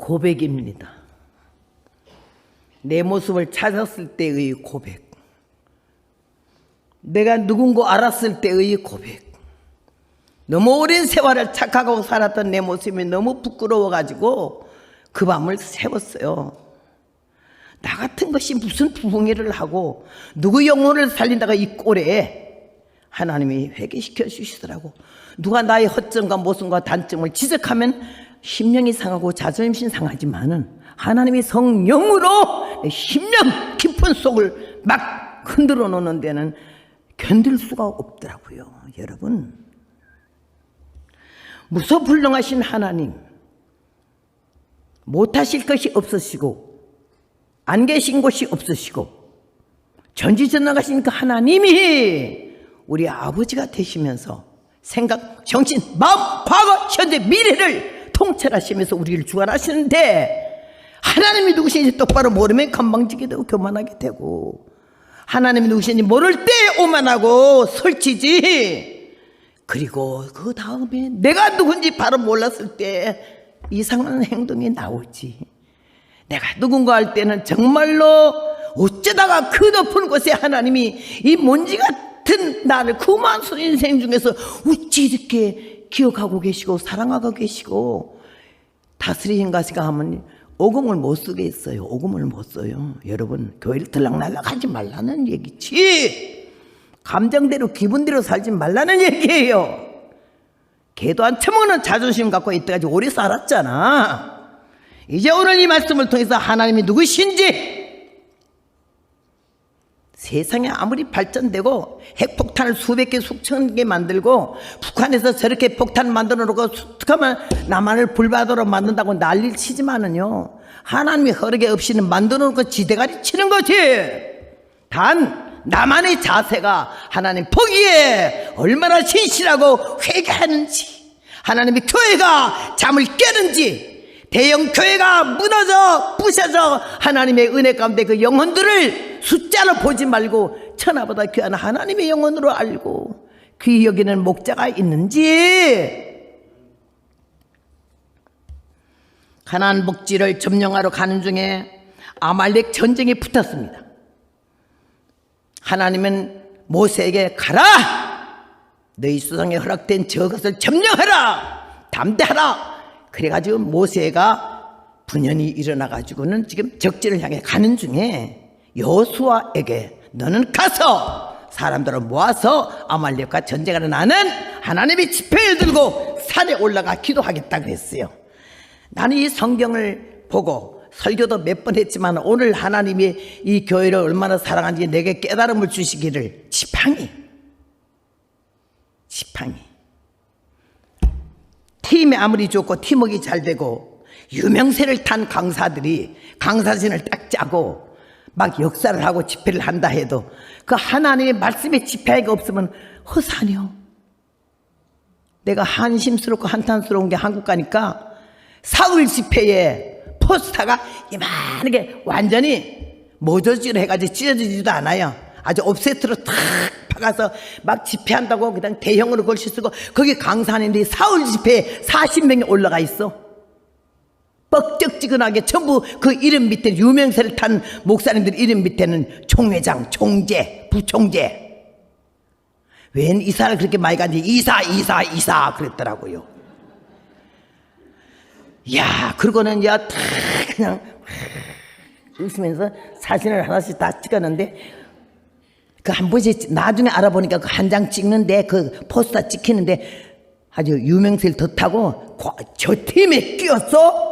고백입니다. 내 모습을 찾았을 때의 고백, 내가 누군고 알았을 때의 고백. 너무 오랜 세월을 착각하고 살았던 내 모습이 너무 부끄러워가지고 그 밤을 새웠어요. 나 같은 것이 무슨 부흥회를 하고 누구 영혼을 살린다가 이 꼴에 하나님이 회개시켜 주시더라고. 누가 나의 허점과 모순과 단점을 지적하면 심령이 상하고 자존심 상하지만은 하나님이 성령으로 내 심령 깊은 속을 막 흔들어 놓는 데는 견딜 수가 없더라고요. 여러분, 무소불능하신 하나님, 못하실 것이 없으시고 안 계신 곳이 없으시고 전지전능하신 그 하나님이 우리 아버지가 되시면서 생각, 정신, 마음, 과거, 현재, 미래를 통찰하시면서 우리를 주관하시는데 하나님이 누구신지 똑바로 모르면 건방지게 되고 교만하게 되고, 하나님이 누구신지 모를 때 오만하고 설치지. 그리고 그 다음에 내가 누군지 바로 몰랐을 때 이상한 행동이 나오지. 내가 누군가 할 때는 정말로 어쩌다가 그 높은 곳에 하나님이 이 먼지 같은 나를 그 많은 인생 중에서 어찌 이렇게 기억하고 계시고 사랑하고 계시고 다스리신 것인가 하면 오금을 못 쓰겠어요. 오금을 못 써요. 여러분, 교회를 들락날락 하지 말라는 얘기지, 감정대로 기분대로 살지 말라는 얘기예요. 개도 안 처먹는 자존심 갖고 이때까지 오래 살았잖아. 이제 오늘 이 말씀을 통해서 하나님이 누구신지, 세상에 아무리 발전되고 핵폭탄을 수백 개 수천 개 만들고 북한에서 저렇게 폭탄 만들어 놓고 어떡하면 남한을 불바다로 만든다고 난리를 치지만은요, 하나님이 허락이 없이는 만들어 놓고 지대가리 치는 거지. 단 나만의 자세가 하나님 보기에 얼마나 진실하고 회개하는지, 하나님의 교회가 잠을 깨는지, 대형 교회가 무너져 부셔져 하나님의 은혜 가운데 그 영혼들을 숫자로 보지 말고 천하보다 귀한 하나님의 영혼으로 알고 귀히 여기는 목자가 있는지. 가나안 복지를 점령하러 가는 중에 아말렉 전쟁이 붙었습니다. 하나님은 모세에게 가라, 너희 수상에 허락된 저것을 점령하라, 담대하라. 그래가지고 모세가 분연히 일어나가지고는 지금 적진을 향해 가는 중에 여호수아에게 너는 가서 사람들을 모아서 아말렉과 전쟁하러 나는 하나님의 지팡이를 들고 산에 올라가 기도하겠다 그랬어요. 나는 이 성경을 보고 설교도 몇 번 했지만 오늘 하나님이 이 교회를 얼마나 사랑하는지 내게 깨달음을 주시기를. 지팡이 팀이 아무리 좋고 팀워크가 잘 되고 유명세를 탄 강사들이 강사진을 딱 짜고 막 역사를 하고 집회를 한다 해도 그 하나님의 말씀에 지팡이가 없으면 허사냐. 내가 한심스럽고 한탄스러운 게 한국 가니까 사흘 집회에 포스터가 이만하게 완전히 모조지로 해가지고 찢어지지도 않아요. 아주 옵세트로 탁 박아서 막 집회한다고 그냥 대형으로 글씨 쓰고 거기 강사하는데 사흘 집회에 40명이 올라가 있어. 뻑적지근하게 전부 그 이름 밑에 유명세를 탄 목사님들 이름 밑에는 총회장, 총재, 부총재. 웬 이사를 그렇게 많이 간지 이사 그랬더라고요. 야, 그러고는 야 다 그냥 웃으면서 사진을 하나씩 다 찍었는데 그 한 번씩 나중에 알아보니까 그 한 장 찍는데 그 포스터 찍히는데 아주 유명세를 더 타고 저 팀에 끼었어?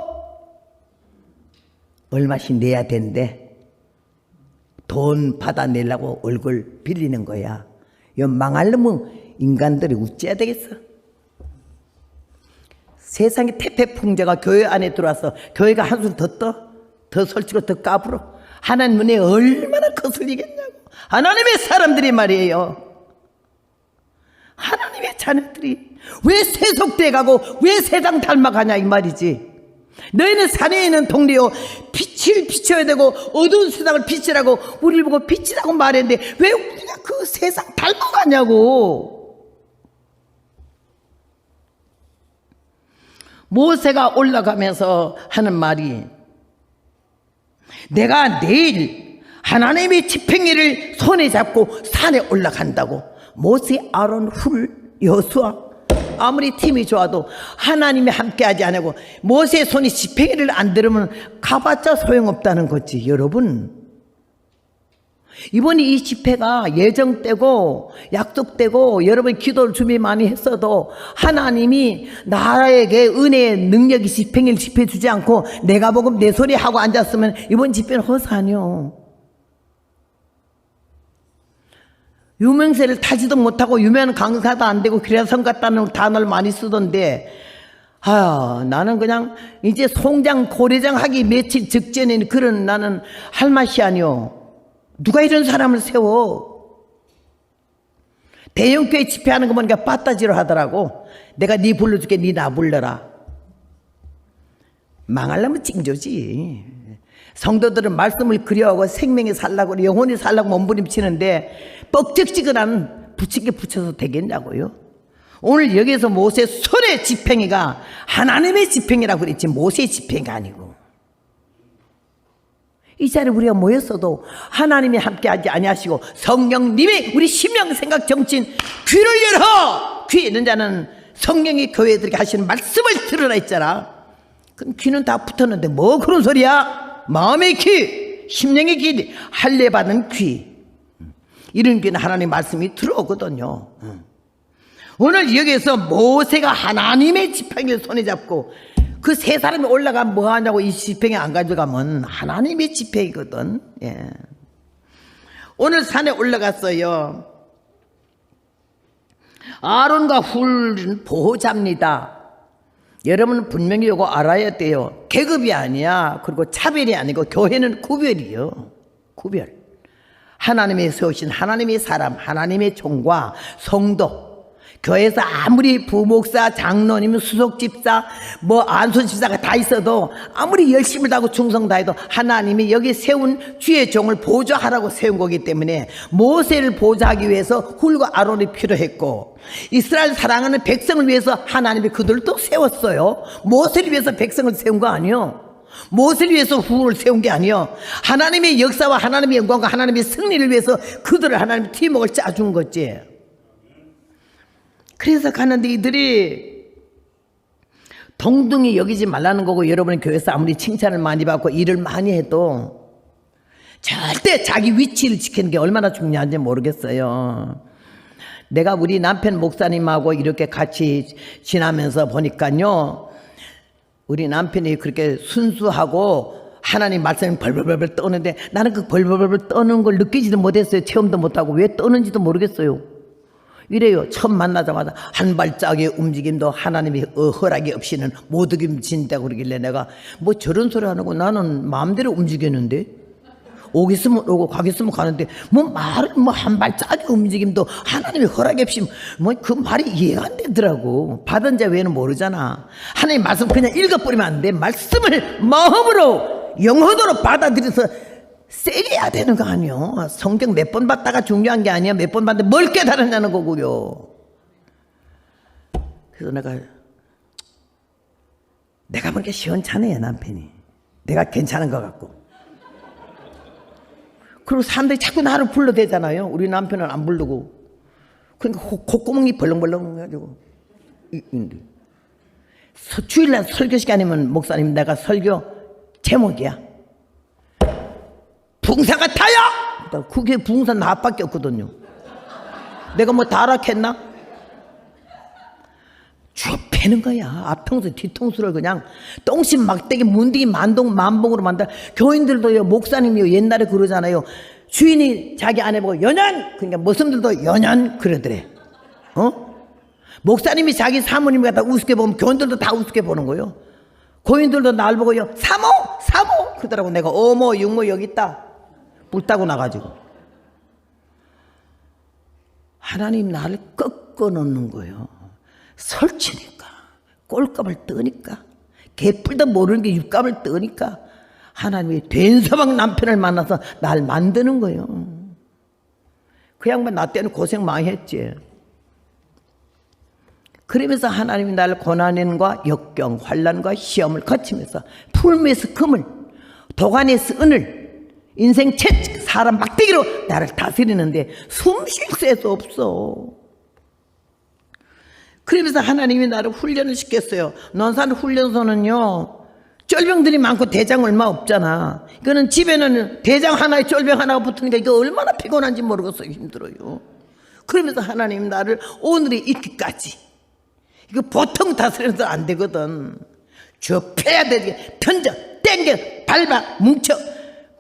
얼마씩 내야 되는데 돈 받아내려고 얼굴 빌리는 거야. 이 망할 놈의 인간들이 어째야 되겠어? 세상에 태폐풍자가 교회 안에 들어와서 교회가 한술 더 떠? 더 설치고 더 까불어? 하나님 눈에 얼마나 거슬리겠냐고. 하나님의 사람들이 말이에요. 하나님의 자녀들이 왜 세속돼 가고 왜 세상 닮아가냐 이 말이지. 너희는 산에 있는 동네요, 빛을 비춰야 되고 어두운 세상을 빛이라고 우리를 보고 빛이라고 말했는데 왜 우리가 그 세상 닮아가냐고. 모세가 올라가면서 하는 말이, 내가 내일 하나님의 집행일을 손에 잡고 산에 올라간다고. 모세, 아론, 훌, 여수아, 아무리 팀이 좋아도 하나님이 함께하지 않고 모세의 손이 집행일을 안 들으면 가봤자 소용없다는 거지. 여러분, 이번에 이 집회가 예정되고 약속되고 여러분 기도를 준비 많이 했어도 하나님이 나에게 은혜의 능력이 집행일 집회 주지 않고 내가 보고 내 소리 하고 앉았으면 이번 집회는 허사 아니요. 유명세를 타지도 못하고 유명한 강사도 안 되고 그래야 성 같다는 단어를 많이 쓰던데, 나는 그냥 이제 송장 고래장 하기 며칠 직전에 그런 나는 할 맛이 아니요. 누가 이런 사람을 세워? 대형교회 집회하는 거 보니까 빠따지로 하더라고. 내가 네 불러줄게, 네 나 불러라. 망하려면 찡조지. 성도들은 말씀을 그리워하고 생명이 살라고 영혼이 살라고 몸부림치는데 뻑적지근한 붙이게 붙여서 되겠냐고요. 오늘 여기서 모세 손의 집행이가 하나님의 집행이라고 그랬지 모세의 집행이 아니고. 이 자리에 우리가 모였어도 하나님이 함께하지 아니하시고 성령님이 우리 심령 생각 정신 귀를 열어. 귀 있는 자는 성령이 교회들에게 하시는 말씀을 들으라 했잖아. 그럼 귀는 다 붙었는데 뭐 그런 소리야. 마음의 귀, 심령의 귀, 할례 받는 귀, 이런 귀는 하나님의 말씀이 들어오거든요. 오늘 여기에서 모세가 하나님의 지팡이를 손에 잡고 그 세 사람이 올라가면 뭐하냐고. 이 지팡이 안 가져가면 하나님의 지팡이거든. 예. 오늘 산에 올라갔어요. 아론과 훌은 보호자입니다. 여러분은 분명히 이거 알아야 돼요. 계급이 아니야. 그리고 차별이 아니고 교회는 구별이요. 구별. 하나님이 세우신 하나님의 사람, 하나님의 종과 성도, 교회에서 아무리 부목사, 장로님, 수석집사, 안수집사가 다 있어도 아무리 열심을 다하고 충성 다해도 하나님이 여기 세운 주의 종을 보좌하라고 세운 거기 때문에 모세를 보좌하기 위해서 훌과 아론이 필요했고, 이스라엘 사랑하는 백성을 위해서 하나님이 그들을 또 세웠어요. 모세를 위해서 백성을 세운 거 아니요. 모세를 위해서 훌을 세운 게 아니요. 하나님의 역사와 하나님의 영광과 하나님의 승리를 위해서 그들을 하나님의 팀워크를 짜준 거지. 그래서 가는데 이들이 동등히 여기지 말라는 거고, 여러분의 교회에서 아무리 칭찬을 많이 받고 일을 많이 해도 절대 자기 위치를 지키는 게 얼마나 중요한지 모르겠어요. 내가 우리 남편 목사님하고 이렇게 같이 지나면서 보니까요, 우리 남편이 그렇게 순수하고 하나님 말씀이 벌벌벌 떠는데 나는 그 벌벌벌 떠는 걸 느끼지도 못했어요. 체험도 못하고 왜 떠는지도 모르겠어요. 이래요. 처음 만나자마자 한 발짝의 움직임도 하나님의 허락이 없이는 못 움직인다고 그러길래 내가 뭐 저런 소리 하는 거, 나는 마음대로 움직이는데 오겠으면 오고 가겠으면 가는데 말을 한 발짝의 움직임도 하나님의 허락이 없이 그 말이 이해가 안 되더라고. 받은 자 외에는 모르잖아. 하나님 말씀 그냥 읽어버리면 안 돼. 말씀을 마음으로 영혼으로 받아들여서 세게 해야 되는 거 아니요. 성경 몇 번 봤다가 중요한 게 아니야. 몇 번 봤는데 뭘 깨달았냐는 거고요. 그래서 내가 보니까 시원찮아요, 남편이. 내가 괜찮은 것 같고. 그리고 사람들이 자꾸 나를 불러대잖아요. 우리 남편은 안 부르고. 그러니까 콧구멍이 벌렁벌렁 해가지고. 주일날 설교 시간이면 목사님 내가 설교 제목이야. 붕사 같아요! 그게 붕사 나밖에 없거든요. 내가 뭐 다 알았겠나? 쭉 패는 거야. 앞통수 뒤통수를 그냥 똥심 막대기 문디기 만봉으로 만들어. 교인들도요, 목사님이요, 옛날에 그러잖아요. 주인이 자기 아내 보고 연연! 그러니까 모성들도 연연 그러더래. 목사님이 자기 사모님 갖다 우습게 보면 교인들도 다 우습게 보는 거예요. 고인들도 날 보고요, 사모! 그러더라고. 내가 어머 육모 여기 있다. 불 따고 나가지고. 하나님 나를 꺾어 놓는 거예요. 설치니까, 꼴값을 떠니까, 개뿔도 모르는 게 육감을 떠니까 하나님이 된서방 남편을 만나서 날 만드는 거예요. 그 양반 나 때는 고생 많이 했지. 그러면서 하나님이 나를 고난과 역경, 환난과 시험을 거치면서 풀무에서 금을, 도간에서 은을, 인생 채찍, 사람 막대기로 나를 다스리는데 숨 쉴 새도 없어. 그러면서 하나님이 나를 훈련을 시켰어요. 논산 훈련소는요, 쫄병들이 많고 대장 얼마 없잖아. 이거는 집에는 대장 하나에 쫄병 하나가 붙으니까 이거 얼마나 피곤한지 모르겠어요. 힘들어요. 그러면서 하나님 나를 오늘에 있기까지, 이거 보통 다스려도 안 되거든. 좁혀야 되게 던져, 땡겨, 밟아, 뭉쳐.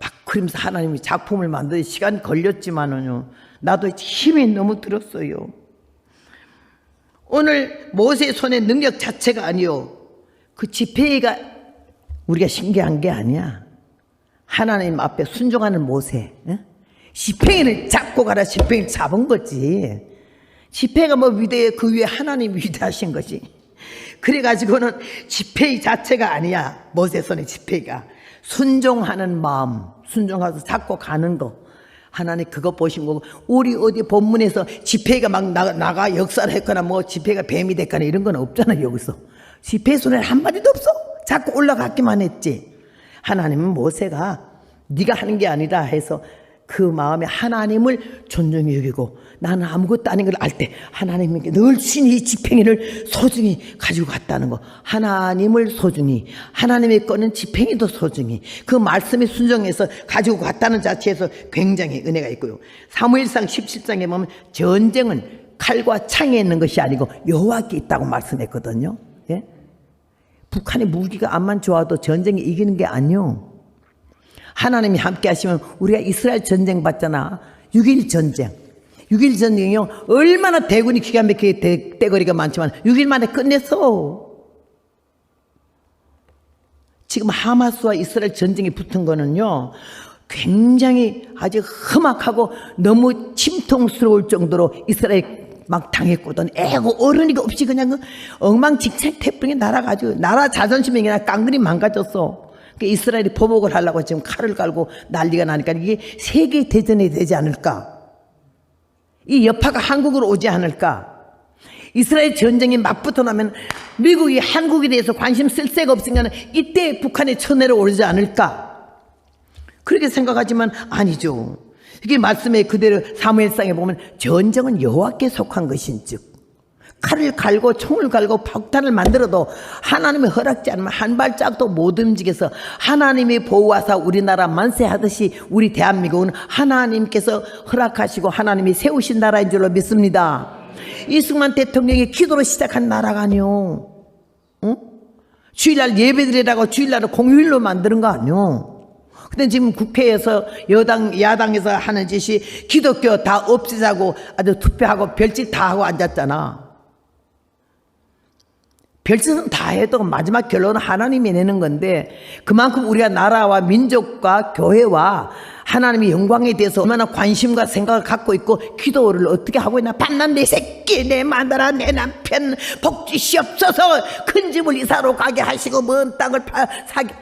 막 그러면서 하나님이 작품을 만드는 시간이 걸렸지만은요, 나도 힘이 너무 들었어요. 오늘 모세의 손의 능력 자체가 아니요, 그 지팡이가 우리가 신기한 게 아니야. 하나님 앞에 순종하는 모세, 지팡이를 잡고 가라. 지팡이를 잡은 거지. 지팡이가 뭐 위대해? 그 위에 하나님이 위대하신 거지. 그래가지고는 지팡이 자체가 아니야. 모세 손의 지팡이가 순종하는 마음, 순종해서 잡고 가는 거. 하나님 그거 보신 거고, 우리 어디 본문에서 지팡이가 막 나가 역사를 했거나 뭐 지팡이가 뱀이 됐거나 이런 건 없잖아. 여기서 지팡이 손에 한마디도 없어. 자꾸 올라갔기만 했지. 하나님은 모세가 네가 하는 게 아니라 해서 그 마음에 하나님을 존중히 여기고, 나는 아무것도 아닌 걸 알 때 하나님에게 늘 신이 이 지팡이를 소중히 가지고 갔다는 거. 하나님을 소중히, 하나님의 거는 지팡이도 소중히 그 말씀에 순종해서 가지고 갔다는 자체에서 굉장히 은혜가 있고요. 사무엘상 17장에 보면 전쟁은 칼과 창에 있는 것이 아니고 여호와께 있다고 말씀했거든요. 예? 북한의 무기가 암만 좋아도 전쟁에 이기는 게 아니요. 하나님이 함께 하시면, 우리가 이스라엘 전쟁 봤잖아. 6.1 전쟁. 6.1 전쟁이요, 얼마나 대군이 기가 막히게 떼거리가 많지만 6일 만에 끝냈어. 지금 하마스와 이스라엘 전쟁이 붙은 거는요, 굉장히 아주 험악하고 너무 침통스러울 정도로 이스라엘 막 당했거든. 애고 어른이가 없이 그냥 엉망진창 태풍이 날아가지고 나라 자존심이 그냥 깡그리 망가졌어. 이스라엘이 보복을 하려고 지금 칼을 갈고 난리가 나니까 이게 세계 대전이 되지 않을까? 이 여파가 한국으로 오지 않을까? 이스라엘 전쟁이 맞붙어 나면 미국이 한국에 대해서 관심 쓸 새가 없으니까 이때 북한의 천내로 오르지 않을까? 그렇게 생각하지만 아니죠. 이게 말씀에 그대로 사무엘상에 보면 전쟁은 여호와께 속한 것인즉, 칼을 갈고 총을 갈고 폭탄을 만들어도 하나님의 허락지 않으면 한 발짝도 못 움직여서 하나님이 보호하사 우리나라 만세하듯이 우리 대한민국은 하나님께서 허락하시고 하나님이 세우신 나라인 줄로 믿습니다. 이승만 대통령이 기도로 시작한 나라가 아니요, 응? 주일날 예배드리라고 주일날을 공휴일로 만드는 거 아니요. 근데 지금 국회에서 야당에서 하는 짓이 기독교 다 없애자고 아주 투표하고 별짓 다 하고 앉았잖아. 별짓은 다 해도 마지막 결론은 하나님이 내는 건데, 그만큼 우리가 나라와 민족과 교회와 하나님의 영광에 대해서 얼마나 관심과 생각을 갖고 있고 기도를 어떻게 하고 있나. 밤낮 내 새끼, 내 마누라, 내 남편 복주시옵소서, 큰 집을 이사로 가게 하시고 먼 땅을 사게,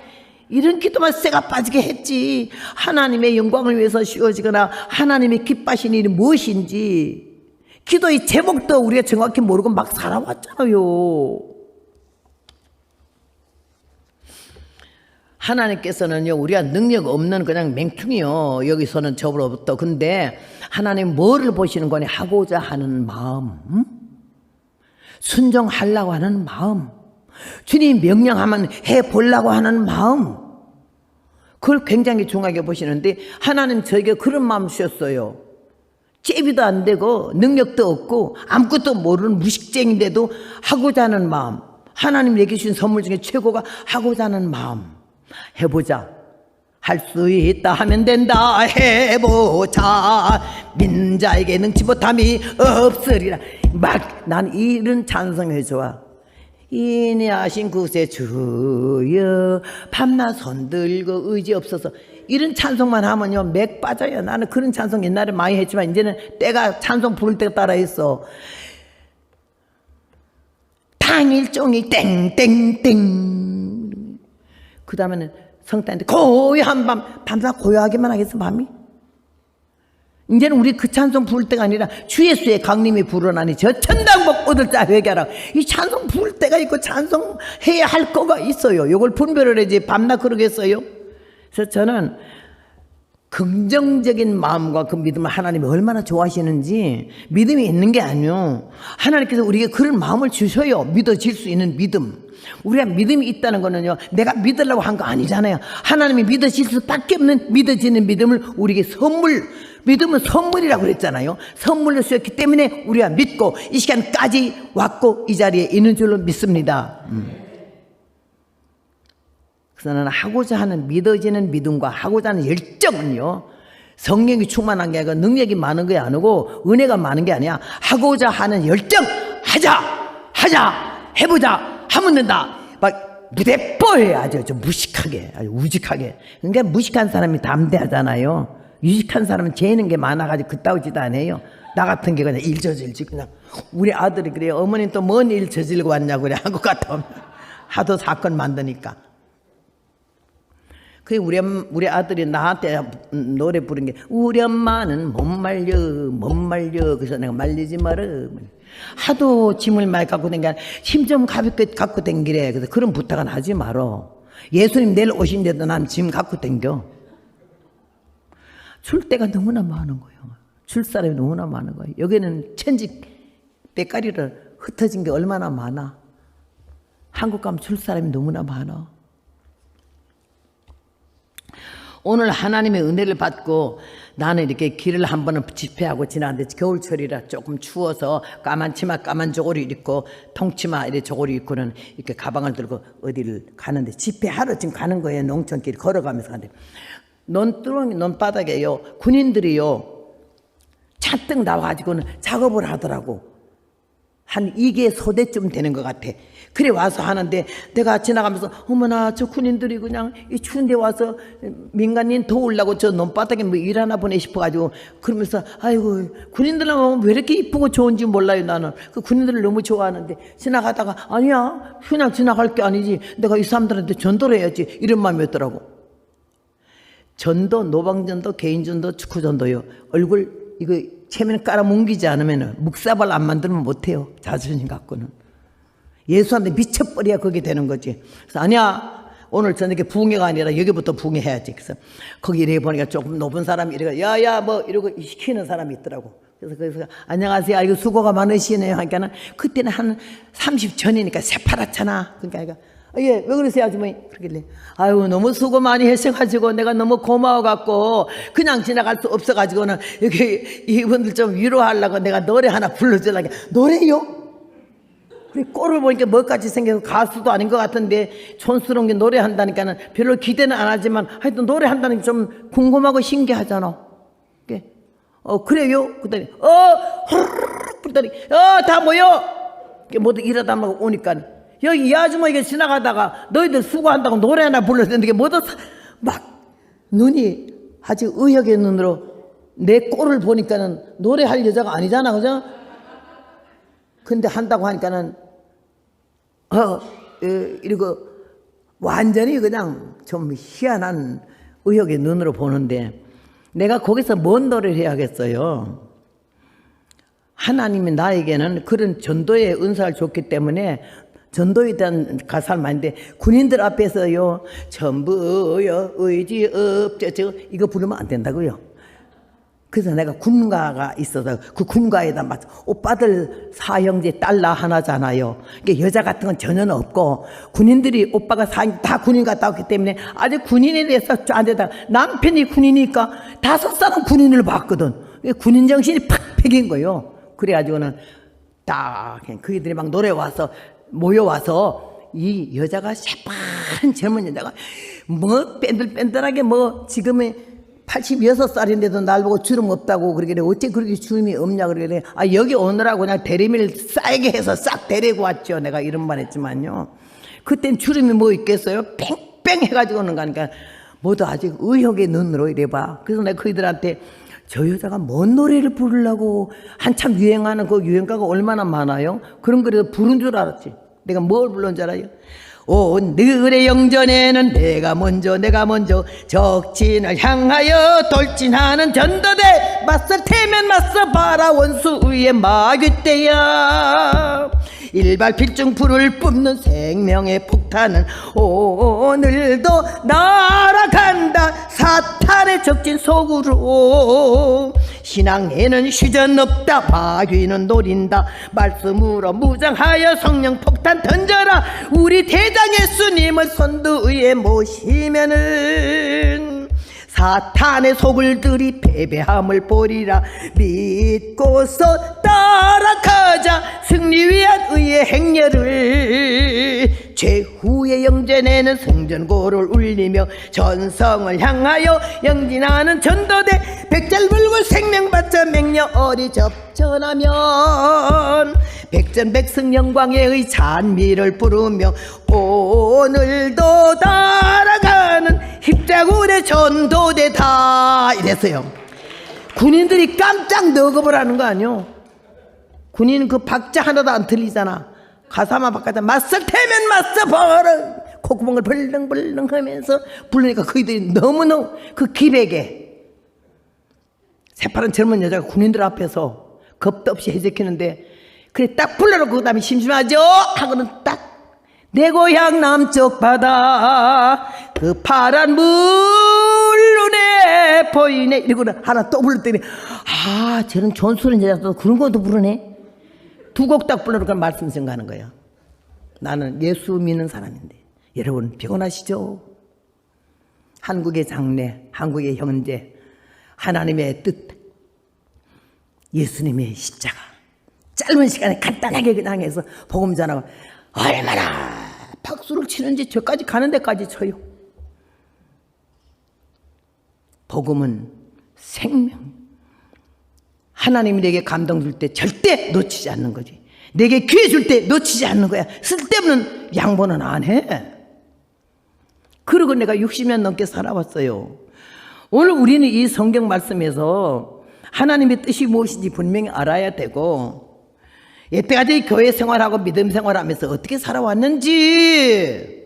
이런 기도만 쇠가 빠지게 했지. 하나님의 영광을 위해서 쉬워지거나 하나님의 기뻐하신 일이 무엇인지 기도의 제목도 우리가 정확히 모르고 막 살아왔잖아요. 하나님께서는요, 우리가 능력 없는 그냥 맹충이요, 여기서는 저로부터. 근데 하나님 뭐를 보시는 거니? 하고자 하는 마음, 순종하려고 하는 마음, 주님 명령하면 해보려고 하는 마음, 그걸 굉장히 중요하게 보시는데, 하나님 저에게 그런 마음 주셨어요. 잽이도 안 되고 능력도 없고 아무것도 모르는 무식쟁인데도 하고자 하는 마음. 하나님 얘기 주신 선물 중에 최고가 하고자 하는 마음. 해보자. 할 수 있다 하면 된다. 해보자. 믿는 자에게 능치 못함이 없으리라. 막 난 이런 찬송해 좋아. 인내하신 구세 주여, 밤낮 손들고 의지 없어서, 이런 찬송만 하면요 맥 빠져요. 나는 그런 찬송 옛날에 많이 했지만 이제는 때가 찬송 부를 때가 따라 했어. 당일종일 땡땡땡. 그 다음에는 성탄인데 고요한 밤, 밤낮 고요하기만 하겠어. 밤이 이제는 우리 그 찬송 부를 때가 아니라 주 예수의 강림이 부르나니 저 천당복 얻을 자 회개하라. 이 찬송 부를 때가 있고 찬송해야 할 거가 있어요. 이걸 분별을 해야지 밤낮 그러겠어요. 그래서 저는 긍정적인 마음과 그 믿음을 하나님이 얼마나 좋아하시는지, 믿음이 있는 게 아니요, 하나님께서 우리에게 그런 마음을 주셔요. 믿어질 수 있는 믿음. 우리가 믿음이 있다는 거는요, 내가 믿으려고 한 거 아니잖아요. 하나님이 믿어질 수밖에 없는 믿어지는 믿음을 우리에게 믿음은 선물이라고 그랬잖아요. 선물로 주셨기 때문에 우리가 믿고 이 시간까지 왔고 이 자리에 있는 줄로 믿습니다. 그래서 나는 하고자 하는 믿어지는 믿음과 하고자 하는 열정은요, 성령이 충만한 게 아니라 능력이 많은 게 아니고 은혜가 많은 게 아니야. 하고자 하는 열정, 하자, 해보자, 하면 된다. 막 무대뽀해야죠. 좀 무식하게, 아주 우직하게. 그러니까 무식한 사람이 담대하잖아요. 유식한 사람은 재는 게 많아가지고 그따위지도 안 해요. 나 같은 게 그냥 일 저질지 그냥. 우리 아들이 그래요. 어머니 또 뭔 일 저질고 왔냐고 그래. 한국 갔다 오면 하도 사건 만드니까. 그 우리 아들이 나한테 노래 부른 게 우리 엄마는 못 말려. 그래서 내가 말리지 마라. 하도 짐을 많이 갖고 댕겨 힘 좀 가볍게 갖고 댕기래. 그래서 그런 부탁은 하지 마라. 예수님 내일 오신데도 난 짐 갖고 댕겨. 줄 데가 너무나 많은 거예요. 줄 사람이 너무나 많은 거예요. 여기는 천지 빼가리를 흩어진 게 얼마나 많아. 한국 가면 줄 사람이 너무나 많아. 오늘 하나님의 은혜를 받고 나는 이렇게 길을 한 번은 집회하고 지나는데 겨울철이라 조금 추워서 까만 치마 까만 저고리 입고 통치마 이렇게 저고리 입고는 이렇게 가방을 들고 어디를 가는데 집회하러 지금 가는 거예요. 농촌길 걸어가면서 가는데 논바닥에요 군인들이요 잔뜩 나와가지고는 작업을 하더라고. 한 2개 소대쯤 되는 것 같아. 그래 와서 하는데 내가 지나가면서 어머나 저 군인들이 그냥 이 추운데 와서 민간인 도우려고 저 논바닥에 뭐 일하나 보네 싶어가지고 그러면서 아이고 군인들은 왜 이렇게 이쁘고 좋은지 몰라요. 나는 그 군인들을 너무 좋아하는데 지나가다가 아니야 그냥 지나갈 게 아니지 내가 이 사람들한테 전도를 해야지 이런 마음이었더라고. 전도, 노방전도, 개인전도, 축구전도요. 얼굴 이거 체면 깔아뭉기지 않으면 묵사발 안 만들면 못해요. 자존심 갖고는. 예수한테 미쳐버려야 그게 되는 거지. 그래서 아니야 오늘 저녁에 부흥회가 아니라 여기부터 부흥회해야지. 그래서 거기 이래 보니까 조금 높은 사람이 이래가 야야 뭐 이러고 시키는 사람이 있더라고. 그래서 안녕하세요. 이거 수고가 많으시네요. 하니까는 그때는 한 30 전이니까 새파랗잖아. 그러니까 예, 왜 그러세요, 아주머니? 그러길래, 아유, 너무 수고 많이 하셔가지고, 내가 너무 고마워갖고, 그냥 지나갈 수 없어가지고는, 이렇게, 이분들 좀 위로하려고 내가 노래 하나 불러주려고. 노래요? 그래, 꼴을 보니까 뭐까지 생겨서 가수도 아닌 것 같은데, 촌스러운 게 노래한다니까는 별로 기대는 안 하지만, 하여튼 노래한다는 게 좀 궁금하고 신기하잖아. 그래요? 그랬더니, 호르륵! 그랬더니, 다 모여! 모두 이러다 막 오니까, 여기 이 아주머니가 지나가다가 너희들 수고한다고 노래 하나 불렀는데 모두 막 눈이 아주 의욕의 눈으로 내 꼴을 보니까는 노래할 여자가 아니잖아, 그죠? 근데 한다고 하니까는 이러고 완전히 그냥 좀 희한한 의욕의 눈으로 보는데 내가 거기서 뭔 노래를 해야겠어요? 하나님이 나에게는 그런 전도의 은사를 줬기 때문에 전도에 대한 가사를 많은데 군인들 앞에서요 전부요 의지 없죠 이거 부르면 안 된다고요. 그래서 내가 군가가 있어서 그 군가에다 맞춰 오빠들 사형제 딸라 하나잖아요. 이게 여자 같은 건 전혀 없고 군인들이 오빠가 다 군인 갔다 왔기 때문에 아주 군인에 대해서 안에다 남편이 군이니까 5살은 군인을 봤거든. 군인 정신이 팍 패긴 거예요. 그래가지고는 딱 그이들이 막 노래 와서 모여와서 이 여자가 새파란 젊은 여자가 뭐 뺀들뺀들하게 뭐 지금의 86살인데도 날 보고 주름 없다고 그러길래 어째 그렇게 주름이 없냐 그러길래 여기 오느라고 그냥 대리미를 싸게 해서 싹 데리고 왔죠. 내가 이런 말 했지만요. 그땐 주름이 뭐 있겠어요? 뺑뺑 해가지고 오는 거니까 모두 아직 의욕의 눈으로 이래봐. 그래서 내가 그이들한테 저 여자가 뭔 노래를 부르려고 한참 유행하는 그 유행가가 얼마나 많아요? 그런 거라도 부른 줄 알았지. 내가 뭘 불렀는 줄 알아요? 오늘의 영전에는 내가 먼저 적진을 향하여 돌진하는 전도대 맞설 테면 맞서 봐라 원수 위에 마귀떼야 일발필중 불을 뿜는 생명의 폭탄은 오늘도 날아간다 사탄의 적진 속으로 신앙에는 휴전 없다 마귀는 노린다 말씀으로 무장하여 성령 폭탄 던져라 우리 대장 예수님을 선두 위에 모시면은 사탄의 속을 들이 패배함을 보리라 믿고서 따라가자 승리 위한 의의 행렬을 최후의 영전에는 승전고를 울리며 전성을 향하여 영진하는 전도대 백절불굴 생명 바쳐 맹녀 어리 접전하면 백전백승 영광의 찬미를 부르며 오늘도 따라가는 십자군의 전도대다 이랬어요. 군인들이 깜짝 너그보라는 거 아니요. 군인 그 박자 하나도 안 틀리잖아. 가사만 바꿔서 맞설 테면 맞서 버려 콧구멍을 벌렁벌렁 하면서 부르니까 그이들이 너무너무 그 기백에 새파란 젊은 여자가 군인들 앞에서 겁도 없이 해제키는데 그래 딱 불러놓고 그 다음에 심심하죠 하고는 딱 내 고향 남쪽 바다 그 파란 물 눈에 보이네 이러고는 하나 또 불렀더니 아 저런 존수는 여자도 그런 것도 부르네. 두 곡 딱 불러놓고 말씀 생각하는 거예요. 나는 예수 믿는 사람인데 여러분 피곤하시죠? 한국의 장래 한국의 현재 하나님의 뜻 예수님의 십자가 짧은 시간에 간단하게 그냥 해서 복음 전하고 얼마나 박수를 치는지 저까지 가는 데까지 쳐요. 복음은 생명. 하나님이 내게 감동 줄 때 절대 놓치지 않는 거지. 내게 기회 줄 때 놓치지 않는 거야. 쓸데없는 양보는 안 해. 그러고 내가 60년 넘게 살아왔어요. 오늘 우리는 이 성경 말씀에서 하나님의 뜻이 무엇인지 분명히 알아야 되고 여태까지 교회 생활하고 믿음 생활하면서 어떻게 살아왔는지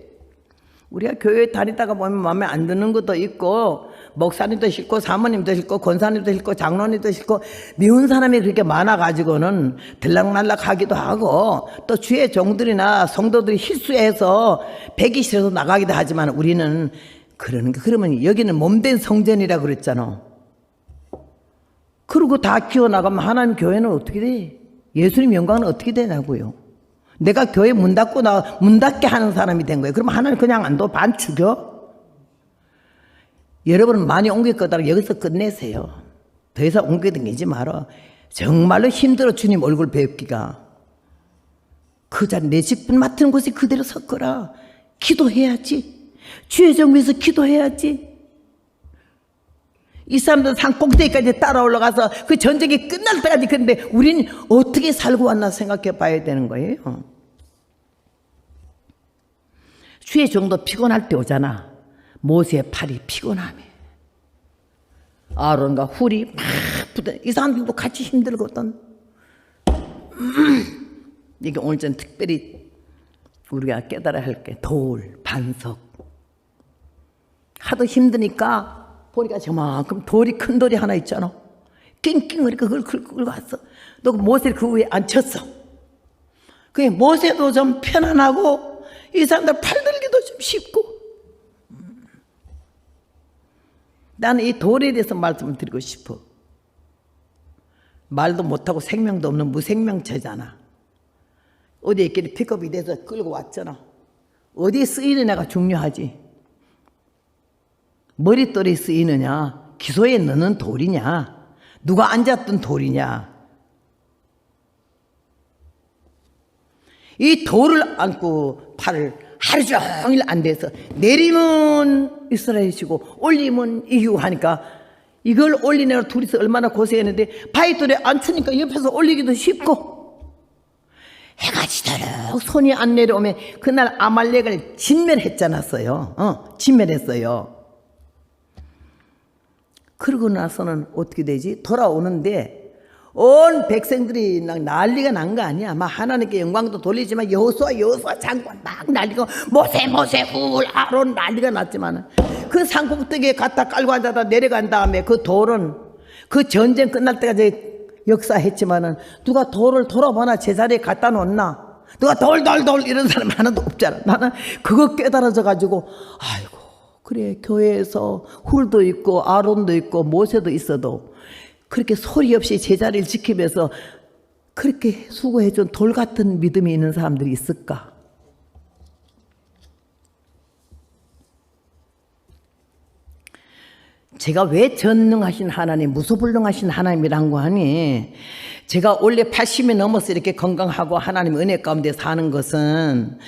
우리가 교회 다니다가 보면 마음에 안 드는 것도 있고 목사님도 싫고 사모님도 싫고 권사님도 싫고 장로님도 싫고 미운 사람이 그렇게 많아가지고는 들락날락하기도 하고 또 주의 종들이나 성도들이 실수해서 배기 싫어서 나가기도 하지만 우리는 그러면 여기는 몸된 성전이라 그랬잖아. 그리고 다 키워나가면 하나님 교회는 어떻게 돼? 예수님 영광은 어떻게 되냐고요. 내가 교회 문 닫게 하는 사람이 된 거예요. 그러면 하나님 그냥 안 둬? 반 죽여? 여러분은 많이 옮길 거다 여기서 끝내세요. 더 이상 옮겨 다니지 마라. 정말로 힘들어 주님 얼굴 뵙기가. 그 자리 내 직분 맡은 곳에 그대로 섰거라. 기도해야지. 주의 정비에서 기도해야지. 이 사람들은 산 꼭대기까지 따라 올라가서 그 전쟁이 끝날 때까지 그런데 우리는 어떻게 살고 왔나 생각해 봐야 되는 거예요. 주의 정도 피곤할 때 오잖아. 모세의 팔이 피곤하며 아론과 훌이 막 붙어. 이 사람들도 같이 힘들거든. 이게 오늘 전 특별히 우리가 깨달아야 할 게 돌, 반석. 하도 힘드니까 보니까 저만큼 돌이 큰 돌이 하나 있잖아. 낑낑거리니까 그걸 긁고 왔어. 너 모세를 그 위에 앉혔어. 그게 모세도 좀 편안하고 이 사람들 팔 들기도 좀 쉽고. 나는 이 돌에 대해서 말씀을 드리고 싶어. 말도 못하고 생명도 없는 무생명체잖아. 어디에 있길래 픽업이 돼서 끌고 왔잖아. 어디에 쓰이느냐가 중요하지. 머릿돌에 쓰이느냐, 기소에 넣는 돌이냐, 누가 앉았던 돌이냐. 이 돌을 안고 팔을 하루 종일 안 돼서 내리면 이스라엘이시고 올리면 이유 하니까 이걸 올리느라 둘이서 얼마나 고생했는데 바위돌에 앉추니까 옆에서 올리기도 쉽고 해가 지도록 손이 안 내려오면 그날 아말렉을 진멸했잖았어요. 진멸했어요. 그러고 나서는 어떻게 되지? 돌아오는데 온 백성들이 난리가 난 거 아니야. 막 하나님께 영광도 돌리지만 여호수아 장관 막 난리고 모세 훌 아론 난리가 났지만 그 산꼭대기에 갖다 깔고 앉아다 내려간 다음에 그 돌은 그 전쟁 끝날 때까지 역사했지만은 누가 돌을 돌아보나 제자리에 갖다 놓나? 누가 돌 이런 사람 하나도 없잖아. 나는 그거 깨달아져 가지고 아이고 그래 교회에서 훌도 있고 아론도 있고 모세도 있어도 그렇게 소리 없이 제자리를 지키면서 그렇게 수고해준 돌 같은 믿음이 있는 사람들이 있을까? 제가 왜 전능하신 하나님, 무소불능하신 하나님이란 거 하니, 제가 원래 80이 넘어서 이렇게 건강하고 하나님 은혜 가운데 사는 것은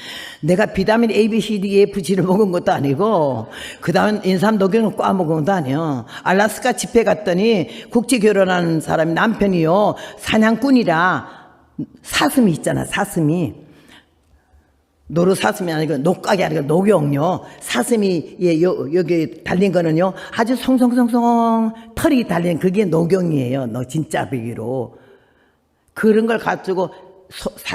내가 비타민 A, B, C, D, E, F, G를 먹은 것도 아니고 그 다음 인삼 녹용을 꽈 먹은 것도 아니요. 알라스카 집회 갔더니 국제 결혼한 사람이 남편이요 사냥꾼이라 사슴이 있잖아. 사슴이 노루 사슴이 아니고 녹각이 아니고 녹용요. 사슴이 여기 달린 거는요 아주 송송송송 털이 달린 그게 녹용이에요. 너 진짜 비기로 그런 걸 가지고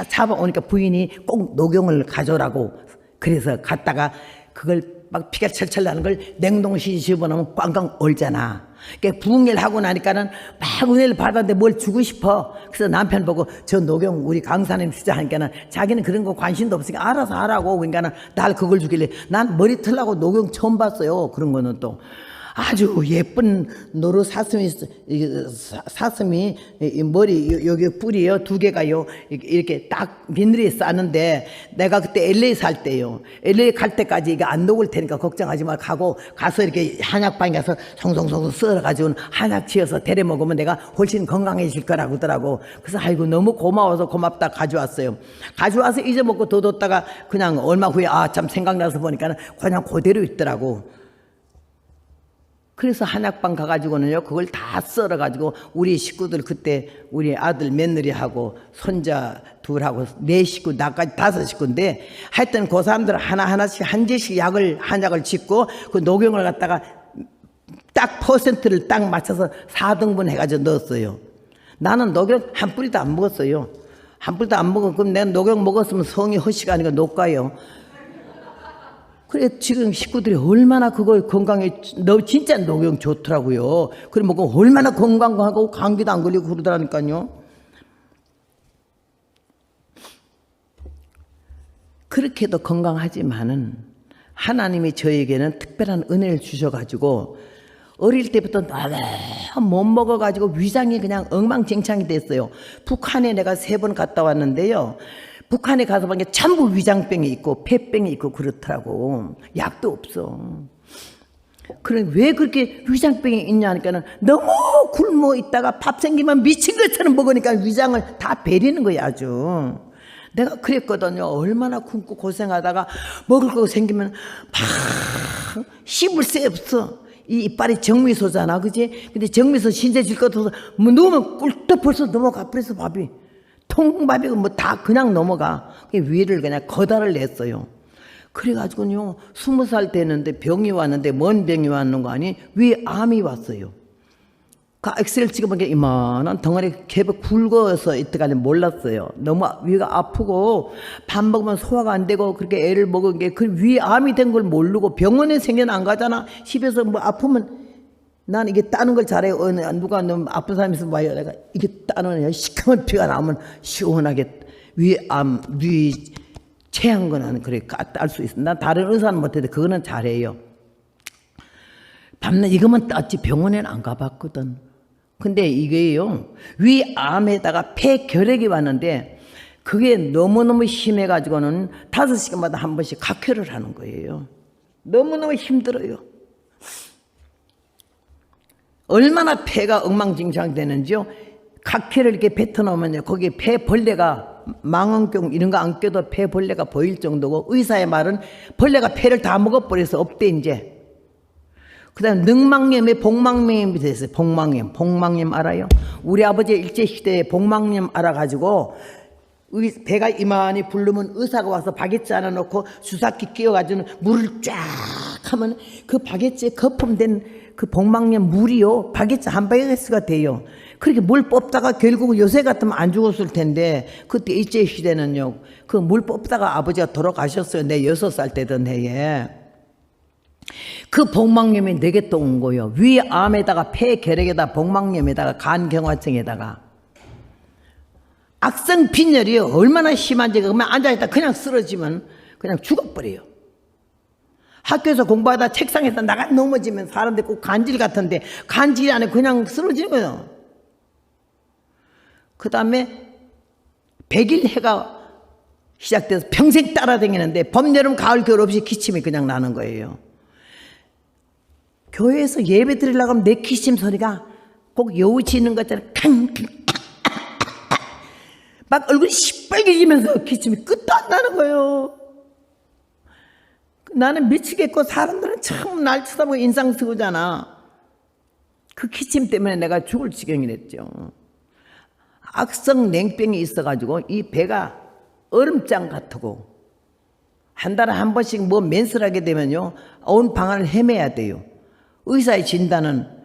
잡아오니까 부인이 꼭 녹용을 가져오라고 그래서 갔다가 그걸 막 피가 철철 나는 걸 냉동실에 집어넣으면 꽝꽝 얼잖아. 그러니까 부흥일 하고 나니까는 막 은혜를 받았는데 뭘 주고 싶어. 그래서 남편 보고 저 녹용 우리 강사님 주자 하니까는 자기는 그런 거 관심도 없으니까 알아서 하라고. 그러니까는 날 그걸 주길래 난 머리 털라고 녹용 처음 봤어요. 그런 거는 또 아주 예쁜 노루 사슴이 머리 여기 뿔이요 2개가요 이렇게 딱 비늘이 싸는데 내가 그때 LA 살 때요. LA 갈 때까지 이게 안 녹을 테니까 걱정하지 마 가고 가서 이렇게 한약방에 가서 송송송 썰어가지고 한약 지어서 데려 먹으면 내가 훨씬 건강해질 거라고 하더라고. 그래서 아이고 너무 고마워서 고맙다 가져왔어요. 가져와서 잊어먹고 둬뒀다가 그냥 얼마 후에 아 참 생각나서 보니까 그냥 그대로 있더라고. 그래서 한약방 가가지고는요 그걸 다 썰어가지고 우리 식구들 그때 우리 아들 며느리하고 손자 둘하고 4식구 나까지 5식구인데 하여튼 그 사람들 하나씩 한 개씩 한약을 짓고 그 녹용을 갖다가 딱 퍼센트를 딱 맞춰서 4등분 해가지고 넣었어요. 나는 녹용 한 뿌리도 안 먹었어요. 한 뿌리도 안 먹어. 그럼 내가 녹용 먹었으면 성이 허시가 아니고 녹가요. 그래 지금 식구들이 얼마나 그거 건강에 너 진짜 녹용 좋더라고요. 그래 먹고 얼마나 건강하고 감기도 안 걸리고 그러더라니까요. 그렇게도 건강하지만은 하나님이 저에게는 특별한 은혜를 주셔가지고 어릴 때부터 너무 못 먹어가지고 위장이 그냥 엉망진창이 됐어요. 북한에 내가 3번 갔다 왔는데요. 북한에 가서 보니까 전부 위장병이 있고 폐병이 있고 그렇더라고. 약도 없어. 그래 왜 그렇게 위장병이 있냐 하니까는 너무 굶어 있다가 밥 생기면 미친 것처럼 먹으니까 위장을 다 베리는 거야 아주. 내가 그랬거든요. 얼마나 굶고 고생하다가 먹을 거 생기면 막 씹을 새 없어. 이 이빨이 정미소잖아, 그지? 근데 정미소 신세 질 것 같아서 뭐 넣으면 꿀떡 벌써 넘어가 버려서 밥이. 통밥이고 뭐 다 그냥 넘어가. 위를 그냥 거다를 냈어요. 그래가지고요 20살 되는데 병이 왔는데 뭔 병이 왔는 거 아니? 위암이 왔어요. 그 엑스레이를 찍어보니까 이만한 덩어리 개벽 굵어서 이때까지 몰랐어요. 너무 위가 아프고 밥 먹으면 소화가 안 되고 그렇게 애를 먹은 게 그 위암이 된 걸 모르고 병원에 생겨나 안 가잖아. 집에서 뭐 아프면 난 이게 따는 걸 잘해요. 누가 너무 아픈 사람이 있으면 봐요. 내가 이게 따는 시커먼 피가 나오면 시원하게 위암, 위 체한 거는 그래 딸 수 있어. 난 다른 의사는 못해도 그거는 잘해요. 밤낮 이거만 땄지 병원에는 안 가봤거든. 근데 이게요 위암에다가 폐결핵이 왔는데 그게 너무너무 심해가지고는 5시간마다 한 번씩 각혈을 하는 거예요. 너무너무 힘들어요. 얼마나 폐가 엉망진창 되는지요. 각혈을 이렇게 뱉어놓으면 거기에 폐벌레가 망원경 이런 거 안 껴도 폐벌레가 보일 정도고 의사의 말은 벌레가 폐를 다 먹어버려서 없대 이제. 그 다음에 늑망염에 복망염이 됐어요. 복망염 알아요? 우리 아버지 일제시대에 복망염 알아가지고 배가 이만히 부르면 의사가 와서 바게트 하나 놓고 주사기 끼워가지고 물을 쫙 하면 그 바게트에 거품된 그 복망염 물이요 바게트 한 바게트가 돼요. 그렇게 물 뽑다가 결국 요새 같으면 안 죽었을 텐데 그때 일제 시대는요 그 물 뽑다가 아버지가 돌아가셨어요. 내 6살 되던 해에. 그 복막염이 내게 또 온 거예요. 위암에다가 폐결핵에다가 복막염에다가 간경화증에다가 악성 빈혈이 얼마나 심한지 그러면 앉아있다 그냥 쓰러지면 그냥 죽어버려요. 학교에서 공부하다 책상에서 나가 넘어지면 사람들 꼭 간질 같은데 간질이 안에 그냥 쓰러지는 거예요. 그 다음에 100일 해가 시작돼서 평생 따라다니는데 봄, 여름, 가을, 겨울 없이 기침이 그냥 나는 거예요. 교회에서 예배 드리려고 하면 내 기침 소리가 꼭 여우 짖는 것처럼 막 얼굴이 시뻘개지면서 기침이 끝도 안 나는 거예요. 나는 미치겠고 사람들은 참 날 쳐다보고 인상 쓰고잖아. 그 기침 때문에 내가 죽을 지경이 됐죠. 악성 냉병이 있어가지고 이 배가 얼음장 같고 한 달에 한 번씩 뭐 맨스하게 되면요 온 방안을 헤매야 돼요. 의사의 진단은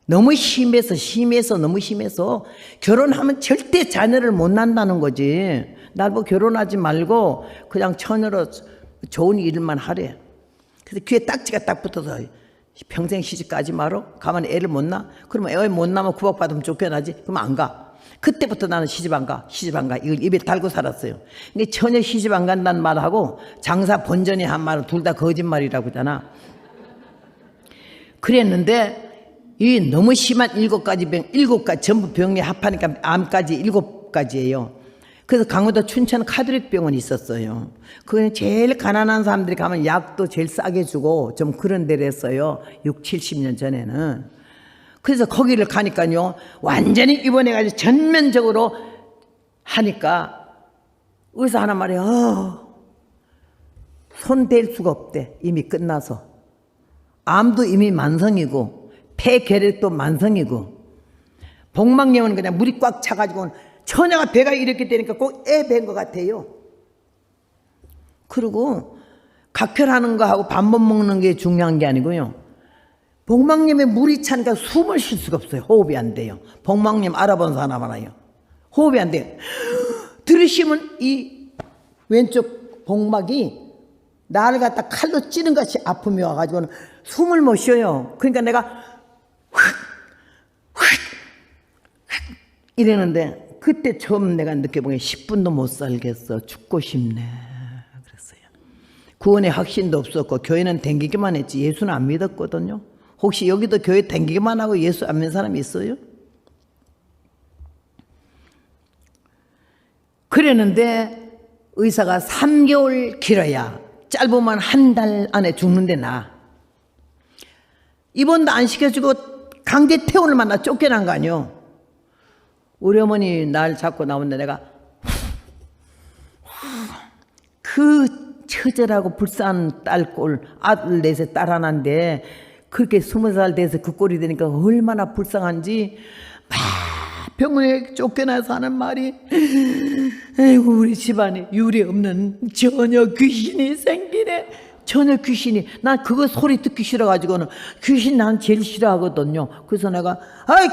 너무 심해서 너무 심해서 결혼하면 절대 자녀를 못 낳는다는 거지. 나보고 결혼하지 말고 그냥 처녀로 좋은 일만 하래. 그래서 귀에 딱지가 딱 붙어서 평생 시집가지 마라. 가만 애를 못 낳아. 그러면 애 못 낳으면 구박받으면 쫓겨나지. 그러면 안 가. 그때부터 나는 시집 안 가. 이걸 입에 달고 살았어요. 근데 처녀 시집 안 간다는 말하고 장사 본전이 한 말은 둘 다 거짓말이라고 하잖아. 그랬는데 이 너무 심한 7가지 전부 병이 합하니까 암까지 7가지예요. 그래서 강원도 춘천 카톨릭병원이 있었어요. 그건 제일 가난한 사람들이 가면 약도 제일 싸게 주고 좀 그런 데를 했어요. 6, 70년 전에는. 그래서 거기를 가니까요 완전히 입원해가지고 전면적으로 하니까 의사 하나 말이에요. 손 댈 수가 없대. 이미 끝나서. 암도 이미 만성이고 폐결핵도 만성이고 복막염은 그냥 물이 꽉 차가지고 처녀가 배가 이렇게 되니까 꼭 애 뵌 것 같아요. 그리고 각혈하는 거하고 밥 못 먹는 게 중요한 게 아니고요. 복막염에 물이 차니까 숨을 쉴 수가 없어요. 호흡이 안 돼요. 복막염 알아본 사람 알아요. 호흡이 안 돼요. 들으시면 이 왼쪽 복막이 나를 갖다 칼로 찌는 것이 아픔이 와가지고는 숨을 못 쉬어요. 그러니까 내가 이러는데 그때 처음 내가 느껴본 게 10분도 못 살겠어. 죽고 싶네. 그랬어요. 구원의 확신도 없었고 교회는 댕기기만 했지 예수는 안 믿었거든요. 혹시 여기도 교회 댕기기만 하고 예수 안 믿는 사람이 있어요? 그랬는데 의사가 3개월 길어야 짧으면 한 달 안에 죽는데 나 입원도 안 시켜주고 강제 퇴원을 만나 쫓겨난 거 아니요. 우리 어머니 날 잡고 나오는데 내가 그 처절하고 불쌍한 딸꼴 아들 넷에 딸 하나인데 그렇게 20살 돼서 그 꼴이 되니까 얼마나 불쌍한지 막 병원에 쫓겨나서 하는 말이 아이고 우리 집안에 유리 없는 처녀 귀신이 생기네. 처녀 귀신이 난 그거 소리 듣기 싫어가지고는 귀신 난 제일 싫어하거든요. 그래서 내가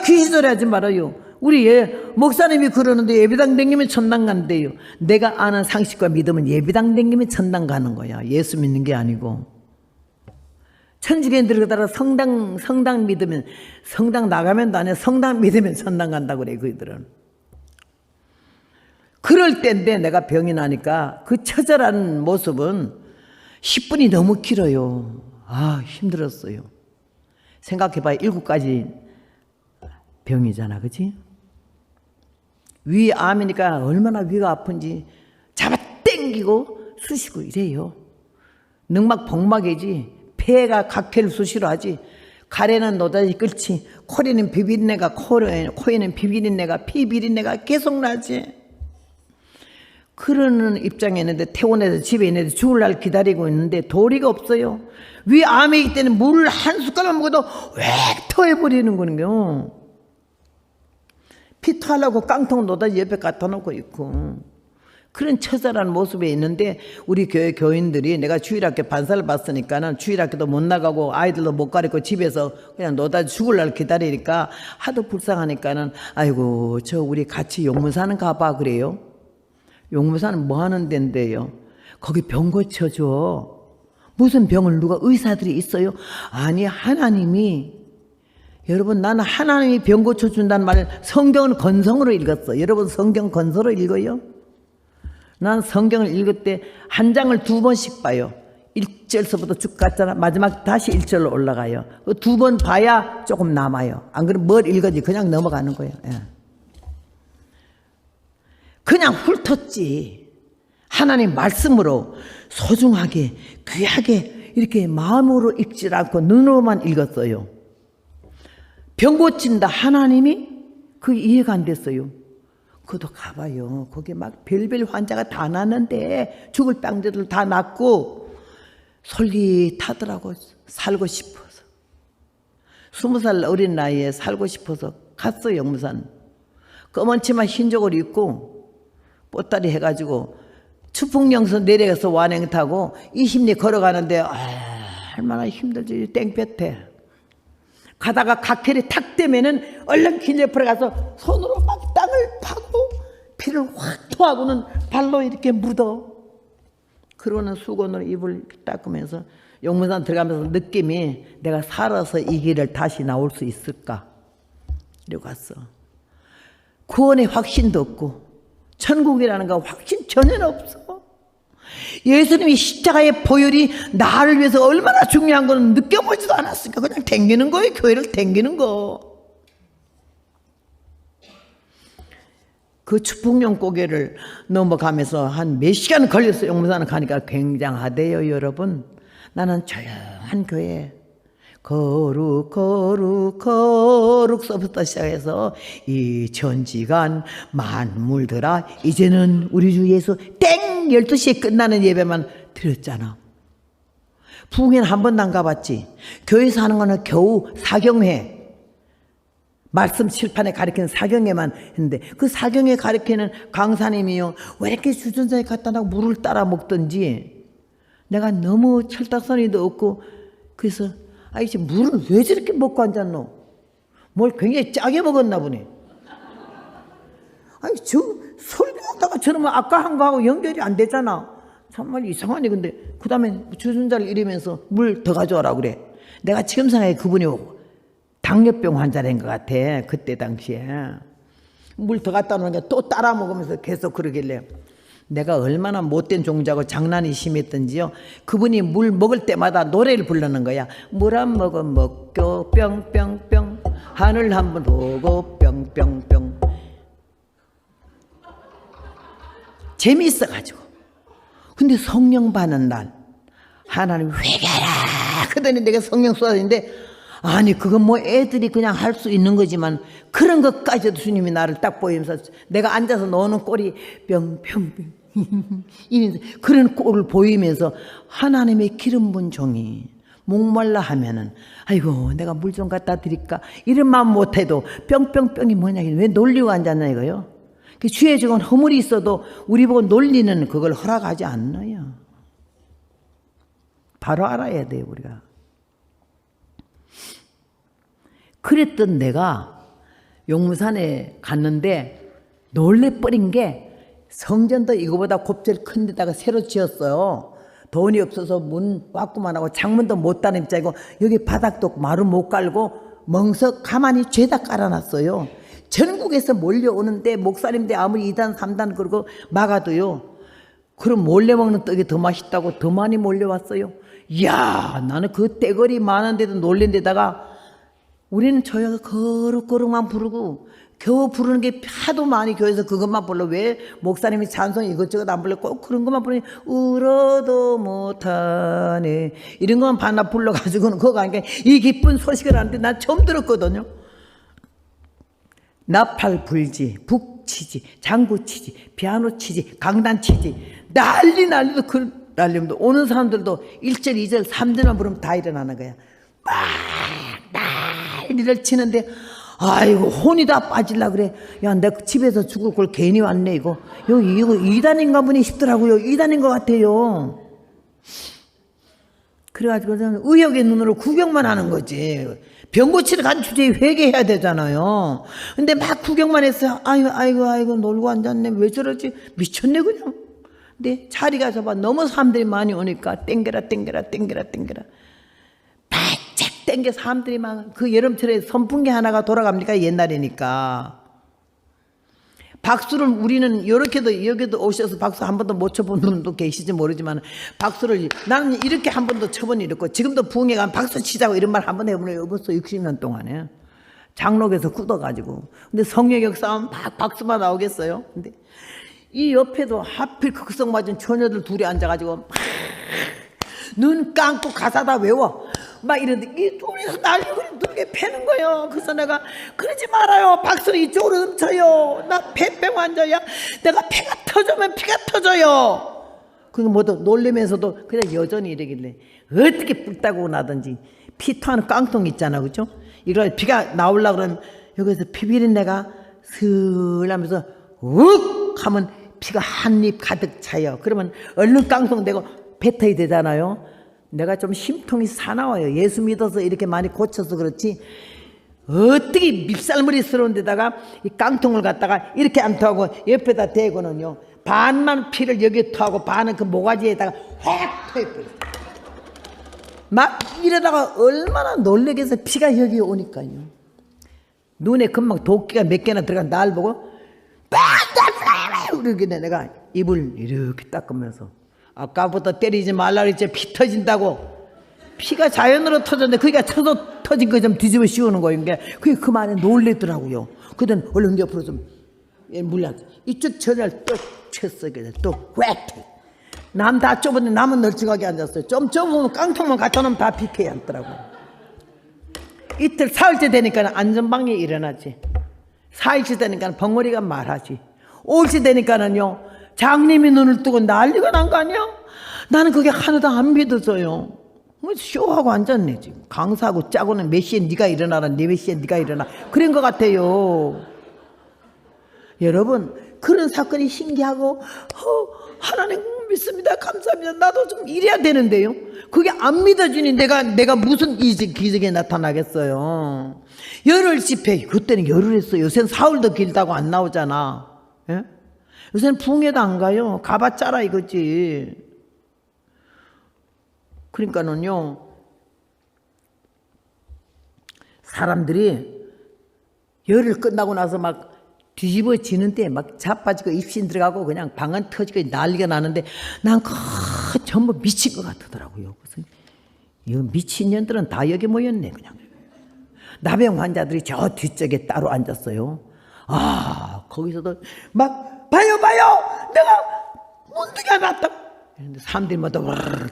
귀신 소리 하지 말아요. 우리 목사님이 그러는데 예배당 댕기면 천당 간대요. 내가 아는 상식과 믿음은 예배당 댕기면 천당 가는 거야. 예수 믿는 게 아니고. 천주교인 들어가다가 성당 믿으면 성당 나가면 안 해. 성당 믿으면 천당 간다고 그래 그들은. 그럴 때인데 내가 병이 나니까 그 처절한 모습은 10분이 너무 길어요. 힘들었어요. 생각해봐요. 7가지 병이잖아. 그치? 위암이니까 얼마나 위가 아픈지 잡아 당기고 쑤시고 이래요. 능막 복막이지 폐가 각혈 수시로 하지. 가래는 노다지 끓지. 코에는 비비린내가 코에는 비비린내가 피비린내가 계속 나지. 그러는 입장에 있는데 퇴원해서 집에 있는데 죽을 날 기다리고 있는데 도리가 없어요. 위암이기 때문에 물 한 숟갈만 먹어도 왜 토해버리는 거는요. 피 토하려고 깡통 노다지 옆에 갖다 놓고 있고 그런 처절한 모습에 있는데 우리 교회 교인들이 내가 주일학교 반사를 봤으니까는 주일학교도 못 나가고 아이들도 못 가르치고 집에서 그냥 노다 죽을 날 기다리니까 하도 불쌍하니까는 아이고 저 우리 같이 용문사는 가봐 그래요. 용문사는 뭐 하는 데인데요. 거기 병 고쳐줘. 무슨 병을 누가 의사들이 있어요? 아니 하나님이 여러분 나는 하나님이 병 고쳐준다는 말을 성경은 건성으로 읽었어. 여러분 성경 건서로 읽어요? 난 성경을 읽을 때 한 장을 2번씩 봐요. 1절서부터 쭉 갔잖아. 마지막 다시 1절로 올라가요. 2번 봐야 조금 남아요. 안 그러면 뭘 읽었지 그냥 넘어가는 거예요. 예. 그냥 훑었지. 하나님 말씀으로 소중하게 귀하게 이렇게 마음으로 읽지 않고 눈으로만 읽었어요. 병 고친다 하나님이 그 이해가 안 됐어요. 그것도 가봐요. 거기 막 별별 환자가 다 났는데 죽을 병들들 다 낫고 솔깃하더라고. 살고 싶어서 20살 어린 나이에 살고 싶어서 갔어요. 용문산 검은 치마 흰족을 입고 뽀따리 해가지고 추풍령서 내려가서 완행 타고 20리 걸어가는데 얼마나 힘들지. 땡볕에 가다가 각혈이 탁 되면은 얼른 길 옆으로 가서 손으로 막 땅을 파고 피를 확 토하고는 발로 이렇게 묻어. 그러고는 수건으로 입을 닦으면서 용문산 들어가면서 느낌이 내가 살아서 이 길을 다시 나올 수 있을까 이러고 갔어. 구원의 확신도 없고 천국이라는 거 확신 전혀 없어. 예수님이 십자가의 보혈이 나를 위해서 얼마나 중요한 거는 느껴보지도 않았으니까 그냥 댕기는 거예요. 교회를 댕기는 거. 그 추풍령 고개를 넘어가면서 한 몇 시간 걸렸어요. 용문산을 가니까 굉장하대요. 여러분 나는 조용한 교회 거룩 거룩 거룩서부터 시작해서 이 천지간 만물들아 이제는 우리 주 예수 땡 12시에 끝나는 예배만 드렸잖아. 부흥회는 한 번도 안 가봤지. 교회에서 하는 거는 겨우 사경회 말씀 칠판에 가르치는 사경회만 했는데 그 사경회 가르치는 강사님이요 왜 이렇게 주전자에 갖다 놔 물을 따라 먹든지 내가 너무 철딱서니도 없고 그래서 아이씨 물을 왜 저렇게 먹고 앉았노? 뭘 굉장히 짜게 먹었나 보네. 아니 저 설교하다가 저러면 아까 한 거하고 연결이 안 되잖아. 정말 이상하네. 근데 그 다음에 주전자를 이러면서 물 더 가져와라 그래. 내가 지금 생각해 그분이 당뇨병 환자인 것 같아. 그때 당시에 물 더 갖다 놓으니까 또 따라 먹으면서 계속 그러길래 내가 얼마나 못된 종자고 장난이 심했던지요. 그분이 물 먹을 때마다 노래를 부르는 거야. 물 한 모금 먹고 뿅뿅뿅 하늘 한번 보고 뿅뿅뿅. 재미있어가지고. 근데 성령 받는 날 하나님 회개하라 그러더니 내가 성령 쏟아지는데 아니 그건 뭐 애들이 그냥 할 수 있는 거지만 그런 것까지도 주님이 나를 딱 보이면서 내가 앉아서 노는 꼴이 뿅뿅뿅 그런 꼴을 보이면서 하나님의 기름 분 종이 목말라 하면은 아이고 내가 물 좀 갖다 드릴까 이런 마음 못해도 뿅뿅뿅이 뭐냐 왜 놀리고 앉았나 이거요. 주의 적은 허물이 있어도 우리 보고 놀리는 그걸 허락하지 않나요. 바로 알아야 돼요 우리가. 그랬던 내가 용문산에 갔는데 놀래버린 게 성전도 이거보다 곱절 큰 데다가 새로 지었어요. 돈이 없어서 문 왔구만 하고 창문도 못 다는 입장이고 여기 바닥도 마루 못 깔고 멍석 가만히 죄다 깔아놨어요. 전국에서 몰려오는데 목사님들 아무리 2단 3단 그러고 막아도요. 그럼 몰래 먹는 떡이 더 맛있다고 더 많이 몰려왔어요. 이야 나는 그 떼거리 많은데도 놀란 데다가 우리는 저희가 거룩거룩만 부르고 겨우 부르는 게 하도 많이 교회에서 그것만 불러. 왜 목사님이 찬송 이것저것 안 불러 꼭 그런 것만 부르니 울어도 못하네 이런 것만 반나 불러가지고는 그거 아니까 이 기쁜 소식을 하는데 난 처음 들었거든요. 나팔 불지 북치지 장구치지 피아노 치지 강단 치지 난리도 그 난리면 오는 사람들도 1절 2절 3절만 부르면 다 일어나는 거야. 막 난리를 치는데 아이고 혼이 다 빠질라 그래. 야 내가 집에서 죽을 걸 괜히 왔네 이거. 이거 이단인가 보니 싶더라고요. 이단인 것 같아요. 그래가지고 의욕의 눈으로 구경만 하는 거지. 병 고치러 간 주제에 회개해야 되잖아요. 근데 막 구경만 했어요. 아이고 놀고 앉았네. 왜 저러지? 미쳤네 그냥. 근데 자리가 좁아 너무 사람들이 많이 오니까 땡겨라 바짝 땡겨. 사람들이 막 그 여름철에 선풍기 하나가 돌아갑니까? 옛날이니까. 박수를 우리는 이렇게도 여기도 오셔서 박수 한 번도 못 쳐본 분도 계시지 모르지만 박수를 나는 이렇게 한 번도 쳐본 일 없고 지금도 부흥회 가면 박수 치자고 이런 말 한 번 해보는 게 벌써 60년 동안에 장록에서 굳어가지고. 근데 성령역 싸움 막 박수만 나오겠어요. 근데 이 옆에도 하필 극성 맞은 처녀들 둘이 앉아가지고 막 눈 감고 가사 다 외워 막 이러는데 이 둘이서 날리고 눈에 패는 거예요. 그래서 내가 그러지 말아요. 박수를 이쪽으로 넘쳐요. 나 폐병 환자야. 내가 피가 터지면 피가 터져요. 그게 뭐도 놀리면서도 그냥 여전히 이러길래 어떻게 뿔따고 나든지 피 터는 깡통 있잖아, 그죠? 이걸 피가 나오려고 그러면 여기서 피비린내가 슬 하면서 욱 하면 피가 한 입 가득 차요. 그러면 얼른 깡통 되고 뱉어야 되잖아요. 내가 좀 심통이 사나워요. 예수 믿어서 이렇게 많이 고쳐서 그렇지 어떻게 밉살머리스러운 데다가 이 깡통을 갖다가 이렇게 안 토하고 옆에다 대고는요 반만 피를 여기 토하고 반은 그 모가지에다가 확 토해버렸어요. 막 이러다가 얼마나 놀래게 해서 피가 여기 오니까요. 눈에 금방 도끼가 몇 개나 들어간 날 보고 그러게 내가 입을 이렇게 닦으면서 아까부터 때리지 말라 그랬지. 피 터진다고. 피가 자연으로 터졌는데 그게 터진 거 좀 뒤집어 씌우는 거인 게 그게 그만에 놀랬더라고요. 그땐 얼른 옆으로 좀 물량 이쪽 전화를 또 쳤어. 또 획. 남 다 좁은데 남은 널찍하게 앉았어요. 좀 좁으면 깡통만 갖다 놓으면 다 비켜야 앉더라고. 이틀 사흘째 되니까 안전방에 일어나지. 4일째 되니까 벙어리가 말하지. 5일째 되니까는요 장님이 눈을 뜨고 난리가 난 거 아니야? 나는 그게 하나도 안 믿어져요. 뭐 쇼하고 앉았네 지금. 강사하고 짜고는 몇 시에 네가 일어나라, 몇 시에 네가 일어나 그런 것 같아요. 여러분 그런 사건이 신기하고 하나님 믿습니다 감사합니다 나도 좀 이래야 되는데요. 그게 안 믿어지니 내가 무슨 기적이 나타나겠어요. 열흘 집회 그때는 열흘 했어요. 요새는 사흘도 길다고 안 나오잖아. 예? 요새는 부흥회도 안 가요. 가봤자라 이거지. 그러니까는요 사람들이 열흘 끝나고 나서 막 뒤집어지는데 막 자빠지고 입신 들어가고 그냥 방언 터지고 난리가 나는데 난 전부 미친 것 같더라고요. 그래서 이 미친년들은 다 여기 모였네. 그냥 나병 환자들이 저 뒤쪽에 따로 앉았어요. 거기서도 막 봐요 내가 문득이 났다. 근데 사람들마다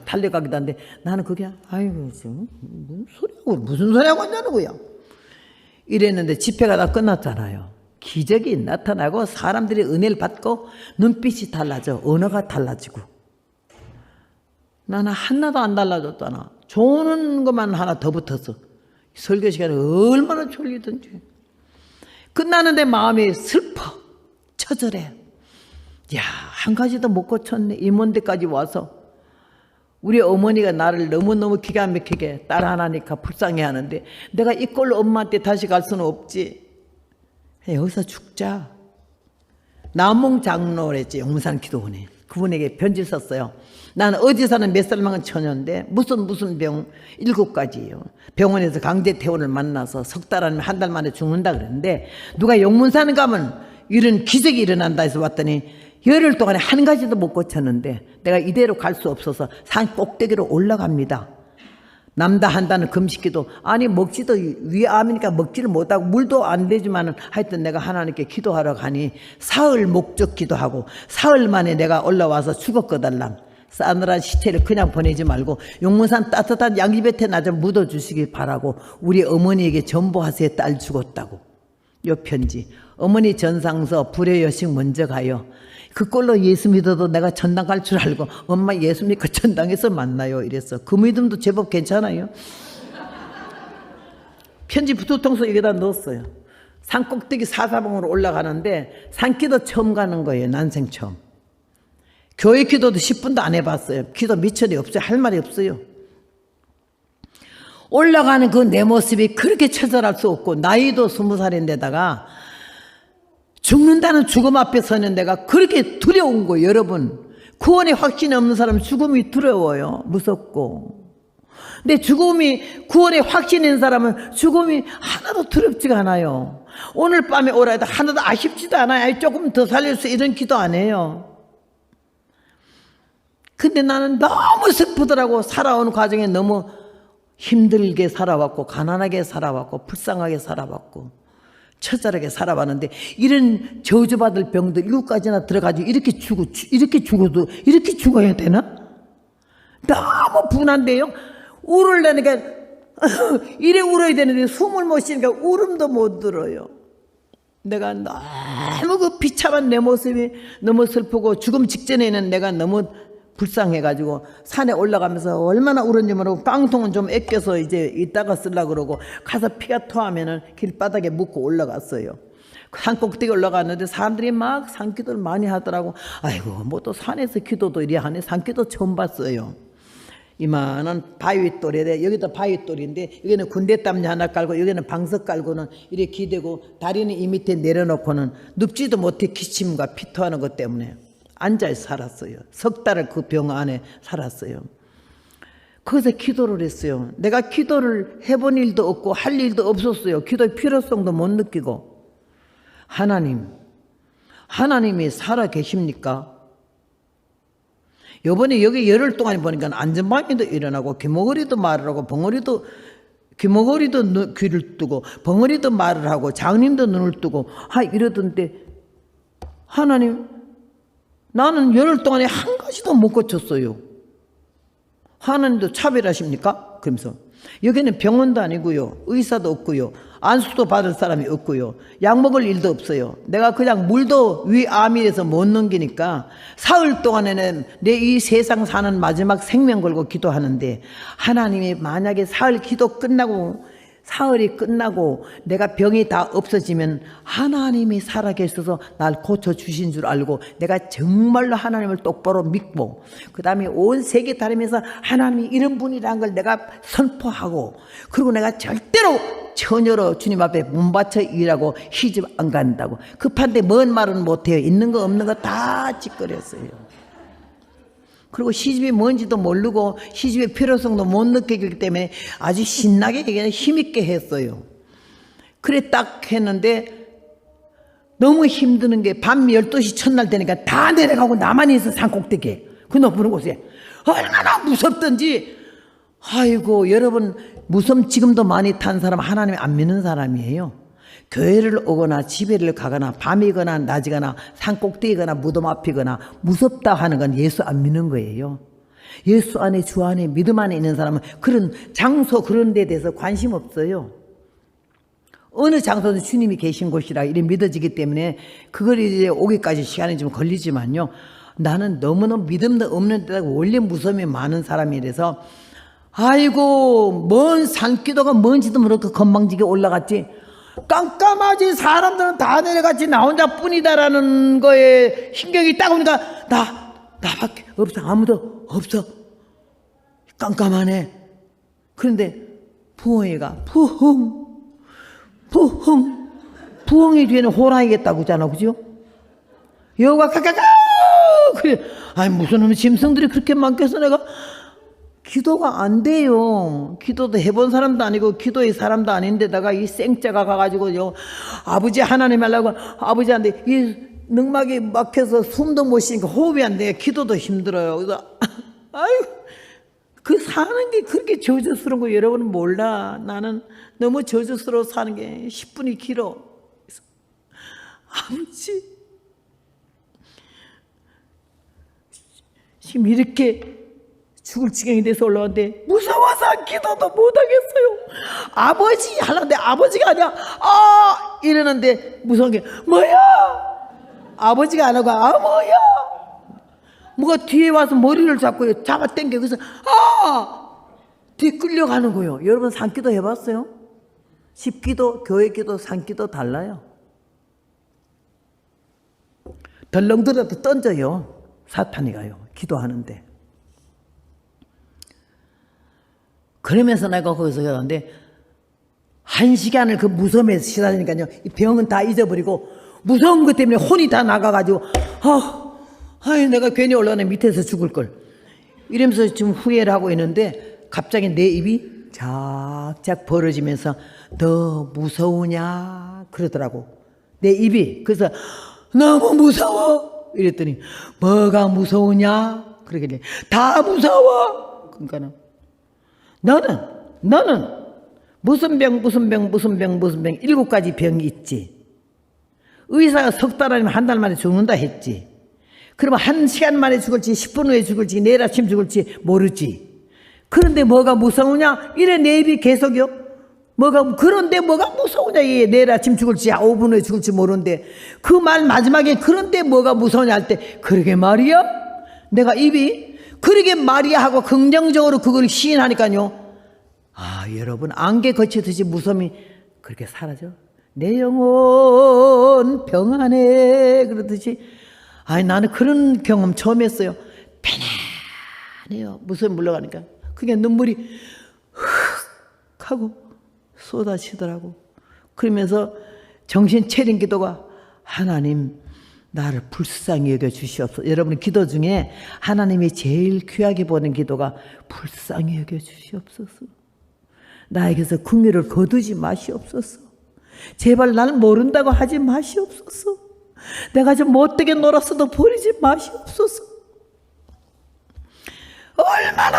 달려가기도 하는데 나는 그게 아이고 지금 무슨 소리하고 있냐는 거야. 이랬는데 집회가 다 끝났잖아요. 기적이 나타나고 사람들이 은혜를 받고 눈빛이 달라져. 언어가 달라지고. 나는 하나도 안 달라졌잖아. 좋은 것만 하나 더 붙어서 설교 시간에 얼마나 졸리든지. 끝나는데 마음이 슬퍼 처절해. 야, 한 가지도 못 고쳤네. 임원대까지 와서 우리 어머니가 나를 너무너무 기가 막히게 딸 하나니까 불쌍해하는데 내가 이 꼴로 엄마한테 다시 갈 수는 없지. 여기서 죽자. 남몽 장로랬지. 용산 기도원에. 그분에게 편지 썼어요. 나는 어디 사는 몇 살만한 처녀인데 무슨 병 7가지예요. 병원에서 강제퇴원을 만나서 석 달 아니면 한 달 만에 죽는다 그랬는데 누가 용문산 가면 이런 기적이 일어난다 해서 왔더니 열흘 동안에 한 가지도 못 고쳤는데 내가 이대로 갈 수 없어서 산 꼭대기로 올라갑니다. 남다 한다는 금식기도 아니 먹지도 위암이니까 먹지를 못하고 물도 안 되지만 하여튼 내가 하나님께 기도하러 가니 사흘 목적 기도하고 사흘 만에 내가 올라와서 죽었거달랑. 싸늘한 시체를 그냥 보내지 말고 용문산 따뜻한 양지배태 나 좀 묻어주시기 바라고 우리 어머니에게 전보하세요. 딸 죽었다고. 요 편지. 어머니 전상서 불의 여식 먼저 가요. 그꼴로 예수 믿어도 내가 전당 갈 줄 알고 엄마 예수 믿고 전당에서 만나요 이랬어. 그 믿음도 제법 괜찮아요. 편지 부두통수 여기다 넣었어요. 산꼭대기 사사봉으로 올라가는데 산기도 처음 가는 거예요. 난생 처음. 교회 기도도 10분도 안 해봤어요. 기도 미천이 없어요. 할 말이 없어요. 올라가는 그 내 모습이 그렇게 처절할 수 없고 나이도 20살인데다가 죽는다는 죽음 앞에 서는 데가 그렇게 두려운 거예요. 여러분, 구원의 확신이 없는 사람은 죽음이 두려워요. 무섭고. 근데 죽음이 구원의 확신이 있는 사람은 죽음이 하나도 두렵지가 않아요. 오늘 밤에 오라 해도 하나도 아쉽지도 않아요. 조금 더 살릴 수 이런 기도 안 해요. 근데 나는 너무 슬프더라고. 살아오는 과정에 너무 힘들게 살아왔고 가난하게 살아왔고 불쌍하게 살아왔고 처절하게 살아왔는데 이런 저주받을 병들 7가지나 들어가지고 이렇게 죽어도 이렇게 죽어야 되나? 너무 분한데요. 울으려니까 이래 울어야 되는데 숨을 못 쉬니까 울음도 못 들어요. 내가 너무 그 비참한 내 모습이 너무 슬프고 죽음 직전에는 내가 너무 불쌍해가지고 산에 올라가면서 얼마나 울었는지 모르고 빵통은 좀 아껴서 이제 이따가 쓰려고 그러고 가서 피가 토하면은 길바닥에 묻고 올라갔어요. 산꼭대기 올라갔는데 사람들이 막 산기도를 많이 하더라고. 아이고 뭐 또 산에서 기도도 이리 하네. 산기도 처음 봤어요. 이만한 바위돌에 여기도 바위돌인데 여기는 군대담요 하나 깔고 여기는 방석 깔고는 이렇게 기대고 다리는 이 밑에 내려놓고는 눕지도 못해 기침과 피토하는 것 때문에 앉아 살았어요. 석 달을 그 병 안에 살았어요. 거기서 기도를 했어요. 내가 기도를 해본 일도 없고 할 일도 없었어요. 기도의 필요성도 못 느끼고. 하나님이 살아 계십니까? 요번에 여기 열흘 동안 보니까 안전방위도 일어나고 귀머거리도 말을 하고 귀머거리도 귀를 뜨고 벙어리도 말을 하고 장님도 눈을 뜨고 이러던데 하나님 나는 열흘 동안에 한 가지도 못 고쳤어요. 하나님도 차별하십니까? 그러면서 여기는 병원도 아니고요. 의사도 없고요. 안수도 받을 사람이 없고요. 약 먹을 일도 없어요. 내가 그냥 물도 위암이라서 못 넘기니까 사흘 동안에는 내 이 세상 사는 마지막 생명 걸고 기도하는데 하나님이 만약에 사흘이 끝나고 내가 병이 다 없어지면 하나님이 살아계셔서 날 고쳐주신 줄 알고 내가 정말로 하나님을 똑바로 믿고 그 다음에 온 세계 다니면서 하나님이 이런 분이라는 걸 내가 선포하고 그리고 내가 절대로 처녀로 주님 앞에 문받쳐 일하고 시집 안 간다고 급한데 뭔 말은 못해요. 있는 거 없는 거 다 찌꺼렸어요. 그리고 시집이 뭔지도 모르고 시집의 필요성도 못 느끼기 때문에 아주 신나게 그냥 힘있게 했어요. 그래 딱 했는데 너무 힘드는 게 밤 12시 첫날 되니까 다 내려가고 나만 있어 산꼭대기에 그 높은 곳에 얼마나 무섭던지. 아이고 여러분 무섭 지금도 많이 탄 사람 하나님 안 믿는 사람이에요. 교회를 오거나 집에를 가거나 밤이거나 낮이거나 산꼭대기거나 무덤 앞이거나 무섭다 하는 건 예수 안 믿는 거예요. 예수 안에 주 안에 믿음 안에 있는 사람은 그런 장소 그런 데에 대해서 관심 없어요. 어느 장소든 주님이 계신 곳이라 이래 믿어지기 때문에 그걸 이제 오기까지 시간이 좀 걸리지만요. 나는 너무너무 믿음도 없는 데다가 원래 무서움이 많은 사람이라서 아이고 먼 산기도가 뭔지도 모르고 건방지게 올라갔지. 깜깜하지 사람들은 다 내려갔지 나 혼자뿐이다라는 거에 신경이 딱 오니까 나밖에 없어. 아무도 없어. 깜깜하네. 그런데 부엉이가 부엉이 뒤에는 호랑이가 있다고 하잖아. 그죠? 여우가 까까까 그래. 아니 무슨 놈의 짐승들이 그렇게 많겠어. 내가 기도가 안 돼요. 기도도 해본 사람도 아니고 기도의 사람도 아닌데다가 이 생자가 가가지고요. 아버지 하나님 하려고 아버지한테 이 능막이 막혀서 숨도 못 쉬니까 호흡이 안 돼. 기도도 힘들어요. 그래서 아유 그 사는 게 그렇게 저주스러운 거 여러분은 몰라. 나는 너무 저주스러워 사는 게 10분이 길어. 그래서 아버지 지금 이렇게 죽을 지경이 돼서 올라왔는데 무서워서 기도도 못하겠어요. 아버지 하려는데 아버지가 아니야. 이러는데 무서운 게 뭐야? 아버지가 안 하고 뭐야? 뭐가 뒤에 와서 머리를 잡고 잡아당겨. 그래서 뒤에 끌려가는 거예요. 여러분 산기도 해봤어요? 집기도, 교회기도, 산기도 달라요. 덜렁들어도 던져요. 사탄이 가요. 기도하는데. 그러면서 내가 거기서 가는데 1시간을 그 무서움에서 시달리니까요. 이 병은 다 잊어버리고 무서운 것 때문에 혼이 다 나가가지고 내가 괜히 올라가네 밑에서 죽을 걸. 이러면서 지금 후회를 하고 있는데 갑자기 내 입이 작작 벌어지면서 너 무서우냐 그러더라고. 내 입이. 그래서 너무 무서워 이랬더니 뭐가 무서우냐 그러길래 다 무서워. 그러니까는 너는 무슨 병 7가지 병이 있지. 의사가 석 달 아니면 한 달 만에 죽는다 했지. 그러면 1시간 만에 죽을지 10분 후에 죽을지 내일 아침 죽을지 모르지. 그런데 뭐가 무서우냐 이래 내 입이 계속요. 그런데 뭐가 무서우냐 이게 내일 아침 죽을지 5분 후에 죽을지 모르는데 그 말 마지막에 그런데 뭐가 무서우냐 할 때 그러게 말이야. 내가 입이 그러게 말이야 하고 긍정적으로 그걸 시인하니까요. 여러분 안개 거치듯이 무서움이 그렇게 사라져. 내 영혼 평안해 그러듯이. 나는 그런 경험 처음 했어요. 편안해요. 무서움이 물러가니까. 그게 눈물이 흑 하고 쏟아지더라고. 그러면서 정신 차린 기도가 하나님 나를 불쌍히 여겨 주시옵소서. 여러분 기도 중에 하나님이 제일 귀하게 보는 기도가 불쌍히 여겨 주시옵소서. 나에게서 긍휼을 거두지 마시옵소서. 제발 나는 모른다고 하지 마시옵소서. 내가 좀 못되게 놀았어도 버리지 마시옵소서. 얼마나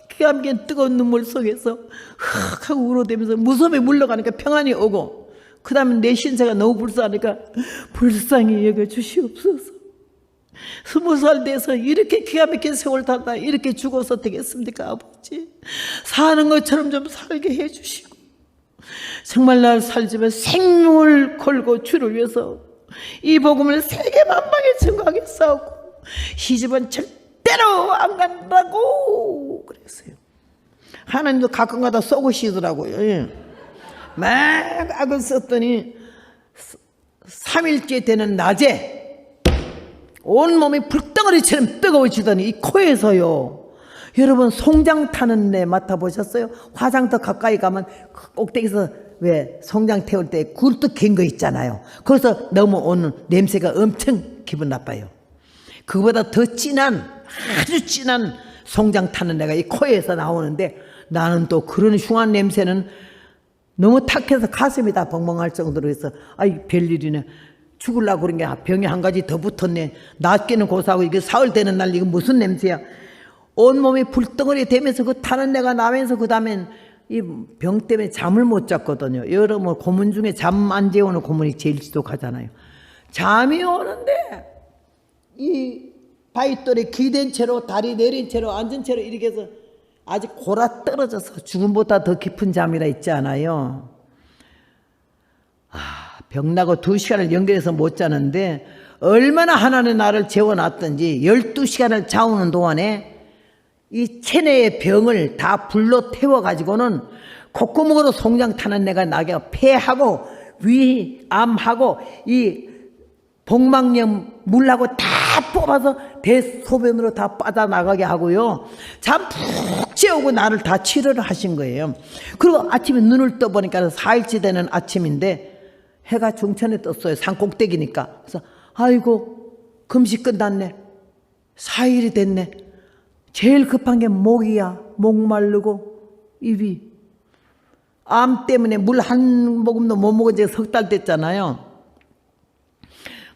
기가 막힌 뜨거운 눈물 속에서 흑 하고 울어대면서 무섭게 물러가니까 평안이 오고 그 다음에 내 신세가 너무 불쌍하니까 불쌍히 여겨주시옵소서. 20살 돼서 이렇게 기가 막힌 세월 살다 이렇게 죽어서 되겠습니까 아버지. 사는 것처럼 좀 살게 해주시고 정말 날 살지만 생명을 걸고 주를 위해서 이 복음을 세계 만방에 증거하게 싸우고 이 집은 절대로 안 간다고 그랬어요. 하나님도 가끔가다 쏘고시더라고요. 막 악을 썼더니 3일째 되는 낮에 온몸이 불덩어리처럼 뜨거워지더니 이 코에서요. 여러분 송장 타는 데 맡아보셨어요? 화장터 가까이 가면 꼭대기에서 왜 송장 태울 때 굴뚝 거 있잖아요. 거기서 넘어오는 냄새가 엄청 기분 나빠요. 그거보다 더 진한 아주 진한 송장 타는 데가 이 코에서 나오는데 나는 또 그런 흉한 냄새는 너무 탁해서 가슴이 다 벙벙할 정도로 해서 별일이네. 죽으려고 그런 게 병이 한 가지 더 붙었네. 낫기는 고사하고 이게 사흘 되는 날 이거 무슨 냄새야. 온몸이 불덩어리 되면서 그 타는 데가 나면서 그 다음엔 이 병 때문에 잠을 못 잤거든요. 여러분 고문 중에 잠 안 재우는 고문이 제일 지독하잖아요. 잠이 오는데 이 바위돌에 기댄 채로 다리 내린 채로 앉은 채로 이렇게 해서 아직 골아 떨어져서 죽음보다 더 깊은 잠이라 있지 않아요. 병나고 2시간을 연결해서 못 자는데 얼마나 하나님 나를 재워놨든지 12시간을 자오는 동안에 이 체내의 병을 다 불로 태워가지고는 콧구멍으로 송장 타는 내가 나게 폐하고 위, 암하고 이 복막염 물하고 다 뽑아서 대소변으로 다 빠져나가게 하고요. 잠 푹 재우고 나를 다 치료를 하신 거예요. 그리고 아침에 눈을 떠보니까 4일째 되는 아침인데 해가 중천에 떴어요. 산 꼭대기니까. 그래서 아이고 금식 끝났네. 4일이 됐네. 제일 급한 게 목이야. 목 마르고 입이. 암 때문에 물 한 모금도 못 먹은 지가 3달 됐잖아요.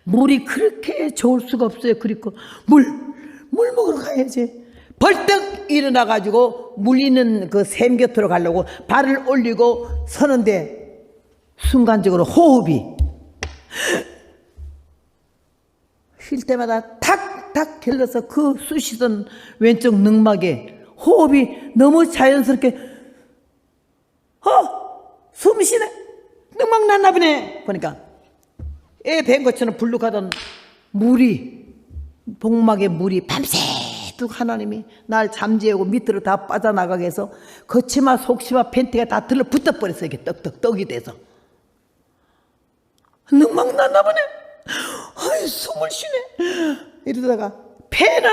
물이 그렇게 좋을 수가 없어요. 그리고 물 먹으러 가야지. 벌떡 일어나가지고 물 있는 그 샘 곁으로 가려고 발을 올리고 서는데 순간적으로 호흡이 쉴 때마다 탁탁 길러서 그 쑤시던 왼쪽 늑막에 호흡이 너무 자연스럽게 숨쉬네. 늑막 났나 보네. 보니까 애 뵌 것처럼 불룩하던 물이 복막에 물이 밤새 시둑 하나님이 날 잠재우고 밑으로 다 빠져나가게 해서 겉치마 속치마 팬티가 다 들러붙어 버렸어요. 이게 떡이 돼서. 능막 났나 보네. 아이 숨을 쉬네. 이러다가 폐는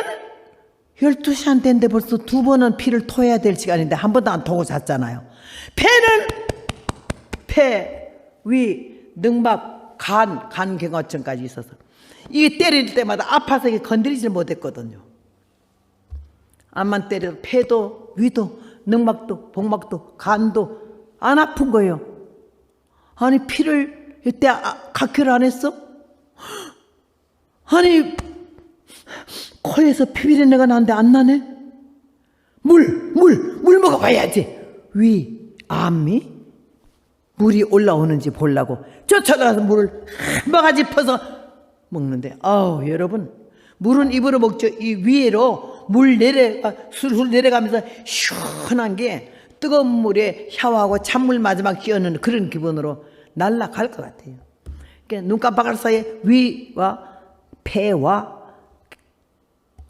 12시 안 됐는데 벌써 2번은 피를 토해야 될 시간인데 한 번도 안 토고 잤잖아요. 폐는 폐, 위, 능막, 간경화증까지 있어서 이 때릴 때마다 아파서 이게 건드리질 못했거든요. 암만 때려도 폐도 위도 능막도 복막도 간도 안 아픈 거예요. 아니 피를 이때 각혈을 안 했어? 아니 코에서 피비린내가 나는데 안 나네? 물 먹어봐야지. 위, 암이 물이 올라오는지 보려고 쫓아가서 물을 한 바가지 퍼서 먹는데 아우 여러분 물은 입으로 먹죠. 이 위로 물 술술 내려가면서 시원한 게 뜨거운 물에 샤워하고 찬물 마지막 끼얹는 그런 기분으로 날아갈 것 같아요. 그러니까 눈 깜빡할 사이에 위와 폐와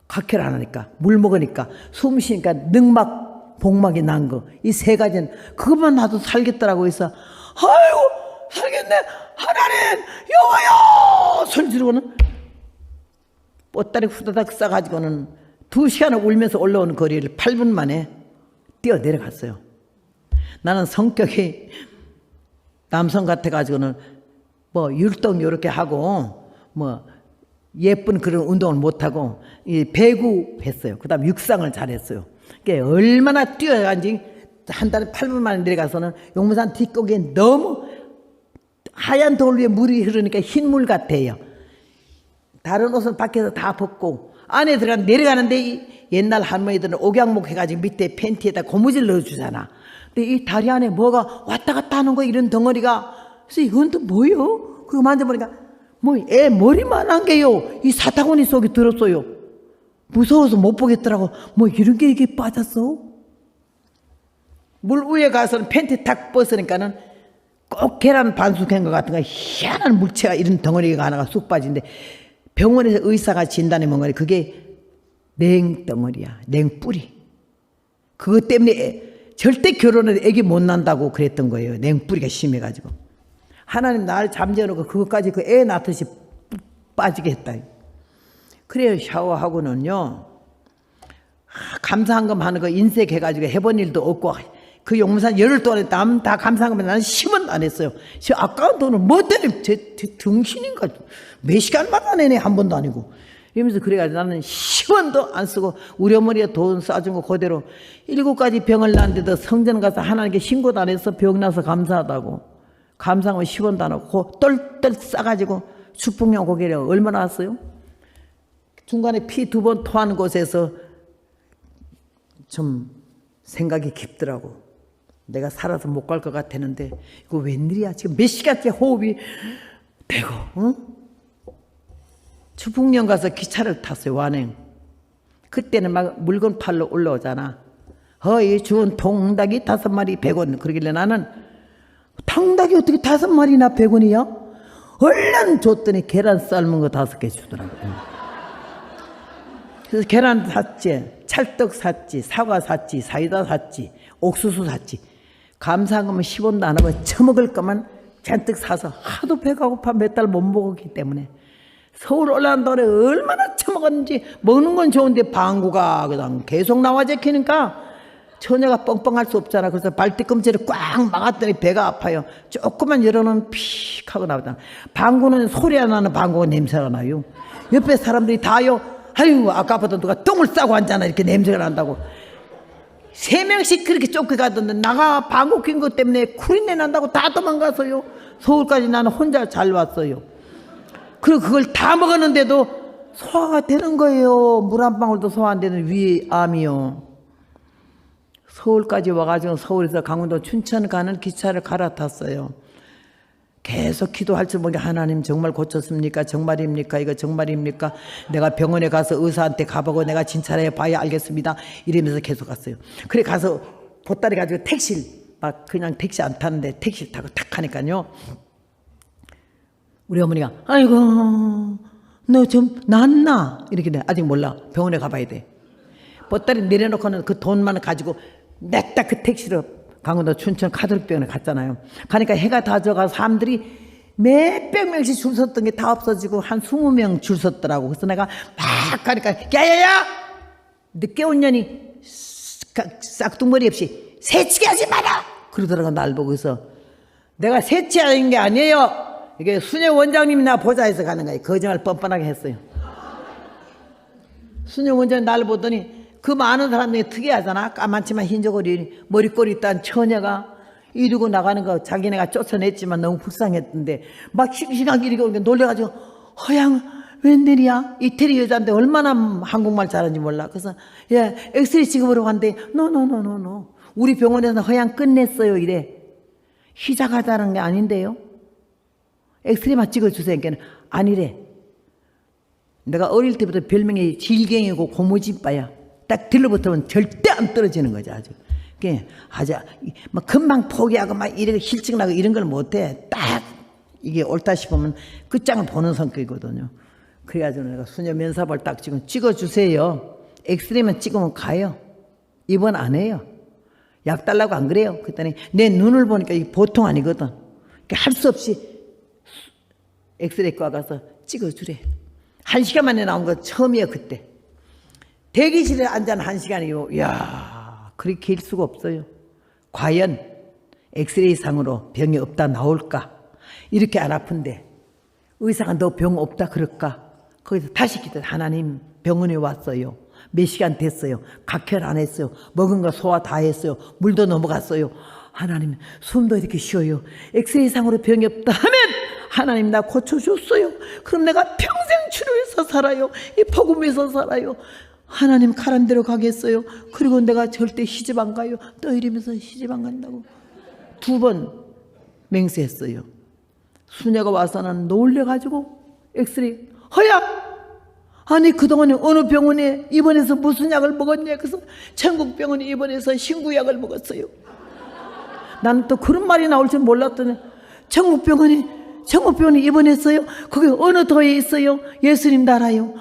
각혈 안 하니까 물 먹으니까 숨 쉬니까 능막 복막이 난 거 이 세 가지는 그것만 놔도 살겠더라고. 해서 아이고 살겠네 하나님 여호와여 소리 지르고는 뽀따리 후다닥 싸가지고는 2시간을 울면서 올라오는 거리를 8분 만에 뛰어 내려갔어요. 나는 성격이 남성 같아가지고는 뭐 율동 이렇게 하고 뭐 예쁜 그런 운동을 못하고 이 배구 했어요. 그 다음 육상을 잘했어요. 그게 얼마나 뛰어간지 한 달에 8분 만에 내려가서는 용문산 뒷고기에 너무 하얀 돌 위에 물이 흐르니까 흰물 같아요. 다른 옷은 밖에서 다 벗고 안에 들어가 내려가는데 이 옛날 할머니들은 옥양목 해가지고 밑에 팬티에다 고무줄 넣어주잖아. 근데 이 다리 안에 뭐가 왔다 갔다 하는 거 이런 덩어리가 그래서 이건 또 뭐요? 그거 만져보니까 뭐 애 머리만한 게요 이 사타구니 속에 들었어요. 무서워서 못 보겠더라고. 뭐 이런 게 이게 빠졌어? 물 위에 가서는 팬티 탁 벗으니까는 꼭 계란 반숙한 것 같은 거 희한한 물체가 이런 덩어리가 하나가 쑥 빠진데 병원에서 의사가 진단해 먹은 거니 그게 냉덩어리야. 냉뿌리. 그것 때문에 절대 결혼을 애기 못 난다고 그랬던 거예요. 냉뿌리가 심해가지고. 하나님 날 잠재워놓고 그것까지 그 애 낳듯이 빠지게 했다. 그래요. 샤워하고는요. 감사한금 하는 거 인색해가지고 해본 일도 없고 그 용문산 열흘 동안에 남 다 감사한금 나는 10원도 안 했어요. 아까운 돈을 뭐 때문에 제 등신인가 몇 시간마다 내네 한 번도 아니고 이러면서 그래가지고 나는 10원도 안 쓰고 우리 어머니가 돈 싸준 거 그대로 7가지 병을 낳았는데도 성전 가서 하나님께 신고도 안 해서 병 나서 감사하다고 감사하면 10원도 안 하고 똘똘 싸가지고 축복용 고개를 얼마나 왔어요? 중간에 피 2번 토하는 곳에서 좀 생각이 깊더라고. 내가 살아서 못 갈 것 같았는데 이거 웬일이야. 지금 몇 시간째 호흡이 되고 추풍령 가서 기차를 탔어요. 완행. 그때는 막 물건 팔러 올라오잖아. 허이 주운 통닭이 5마리 100원. 그러길래 나는 통닭이 어떻게 5마리나 100원이야? 얼른 줬더니 계란 삶은 거 5개 주더라고. 그래서 계란 샀지, 찰떡 샀지, 사과 샀지, 사이다 샀지, 옥수수 샀지. 감사한 거면 10원도 안 하고 처먹을 거만 잔뜩 사서 하도 배가 고파 몇 달 못 먹었기 때문에 서울 올라간 동안에 얼마나 처먹었는지 먹는 건 좋은데 방구가 그냥 계속 나와 제키니까 처녀가 뻥뻥할 수 없잖아. 그래서 발뒤꿈치를 꽉 막았더니 배가 아파요. 조금만 열어놓으면 픽 하고 나오잖아. 방구는 소리 안 나는 방구가 냄새가 나요. 옆에 사람들이 다요. 아유 아까부터 누가 똥을 싸고 앉잖아. 이렇게 냄새가 난다고. 3명씩 그렇게 쫓겨가던데 나가 방구 낀 것 때문에 쿠린내 난다고 다 도망가서요. 서울까지 나는 혼자 잘 왔어요. 그리고 그걸 다 먹었는데도 소화가 되는 거예요. 물 한 방울도 소화 안 되는 위암이요. 서울까지 와가지고 서울에서 강원도 춘천 가는 기차를 갈아탔어요. 계속 기도할 줄 모르게 하나님 정말 고쳤습니까? 정말입니까? 이거 정말입니까? 내가 병원에 가서 의사한테 가보고 내가 진찰해 봐야 알겠습니다. 이러면서 계속 갔어요. 그래 가서 보따리 가지고 택시를 막 그냥 택시 안 타는데 택시를 타고 탁 하니까요. 우리 어머니가 아이고 너 좀 낫나? 이렇게 돼. 아직 몰라. 병원에 가봐야 돼. 보따리 내려놓고는 그 돈만 가지고 냈다 그 택시로 강원도 춘천 가덕병원에 갔잖아요. 가니까 해가 다 져가서 사람들이 몇백 명씩 줄 섰던 게 다 없어지고 한 20명 줄 섰더라고. 그래서 내가 막 가니까 야야야 늦게 온 년이 싹둥머리 없이 새치기 하지 마라 그러더라고. 날 보고. 그래서 내가 새치하는 게 아니에요. 이게 순영 원장님이 나 보자 해서 가는 거예요. 거짓말 뻔뻔하게 했어요. 순영 원장님 날 보더니 그 많은 사람들이 특이하잖아. 까만치만 흰저고리 머리꼬리 있던 처녀가 이러고 나가는 거 자기네가 쫓아냈지만 너무 불쌍했던데 막 싱싱하게 이렇게 오니까 놀래가지고 허양 웬일이야? 이태리 여자인데 얼마나 한국말 잘하는지 몰라. 그래서 예 엑스레이 찍어보러 갔는데 노 우리 병원에서 허양 끝냈어요 이래. 시작하자는 게 아닌데요. 엑스레이만 찍어주세요. 그러니까 아니래. 내가 어릴 때부터 별명이 질갱이고 고무집바야. 딱 들러붙으면 절대 안 떨어지는 거지 아주. 아주 막 금방 포기하고 막 이렇게 힐증나고 이런 걸 못해. 딱 이게 옳다 싶으면 끝장을 보는 성격이거든요. 그래가지고 내가 수녀 면사볼 딱 지금 찍어주세요. 엑스레이만 찍으면 가요. 입원 안 해요. 약 달라고 안 그래요. 그랬더니 내 눈을 보니까 이게 보통 아니거든. 할 수 없이 엑스레이과 가서 찍어주래. 1시간 만에 나온 거 처음이에요. 그때 대기실에 앉아 1시간이요. 이야 그렇게 길 수가 없어요. 과연 엑스레이 상으로 병이 없다 나올까? 이렇게 안 아픈데 의사가 너 병 없다 그럴까? 거기서 다시 기도. 하나님 병원에 왔어요. 몇 시간 됐어요. 각혈 안 했어요. 먹은 거 소화 다 했어요. 물도 넘어갔어요. 하나님 숨도 이렇게 쉬어요. 엑스레이 상으로 병이 없다 하면 하나님 나 고쳐줬어요. 그럼 내가 평생 치료해서 살아요. 이 복음에서 살아요. 하나님 가란 대로 가겠어요. 그리고 내가 절대 시집 안 가요. 떠이러면서 시집 안 간다고 2번 맹세했어요. 수녀가 와서는 놀래가지고 엑스레이 허야 아니 그동안에 어느 병원에 입원해서 무슨 약을 먹었냐. 그래서 천국병원에 입원해서 신구약을 먹었어요. 나는 또 그런 말이 나올 줄 몰랐더니 천국병원에 입원했어요. 거기 어느 도에 있어요? 예수님 나라요.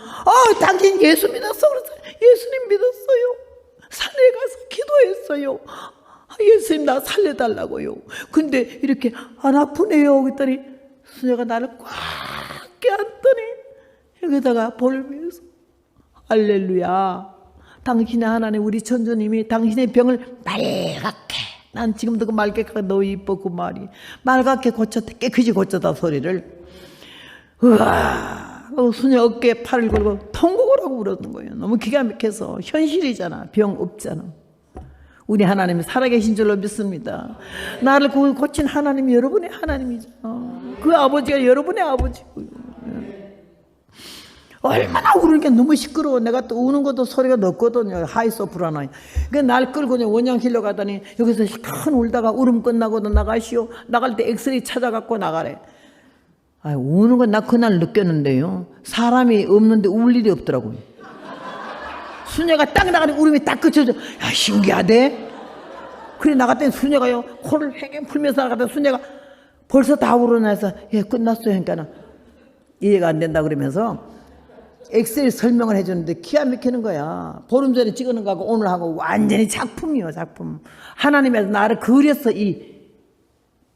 당신 예수 믿었어. 그래서 예수님 믿었어요. 산에 가서 기도했어요. 예수님 나 살려달라고요. 근데 이렇게 안 아프네요. 그랬더니 수녀가 나를 꽉 껴안더니 여기다가 볼을 비워서 할렐루야 당신의 하나님 우리 천주님이 당신의 병을 말갛게 난 지금도 그 말갛게 너무 이뻐 그 말이 말갛게 고쳤다 깨끗이 고쳤다 소리를 우와 수녀 어깨에 팔을 걸고 통곡을 하고 울었는 거예요. 너무 기가 막혀서 현실이잖아. 병 없잖아. 우리 하나님이 살아계신 줄로 믿습니다. 나를 고친 하나님이 여러분의 하나님이잖아. 그 아버지가 여러분의 아버지고요. 얼마나 우는 게 너무 시끄러워. 내가 또 우는 것도 소리가 넣거든요. 하이 소프라노. 그러니까 날 끌고 원양실로 가더니 여기서 큰 울다가 울음 끝나고도 나가시오. 나갈 때 엑스레이 찾아갖고 나가래. 우는 건 나 그날 느꼈는데요. 사람이 없는데 울 일이 없더라고요. 수녀가 딱 나가니 울음이 딱 그쳐져. 야 신기하대. 그래 나갔더니 수녀가요 코를 팽팽 풀면서 나갔더니 수녀가 벌써 다 울어나서 예 끝났어요. 그러니까 이해가 안 된다 그러면서 엑셀 설명을 해주는데 기가 막히는 거야. 보름 전에 찍어놓은 거하고 오늘 하고 완전히 작품이요 작품. 하나님께서 나를 그렸어. 이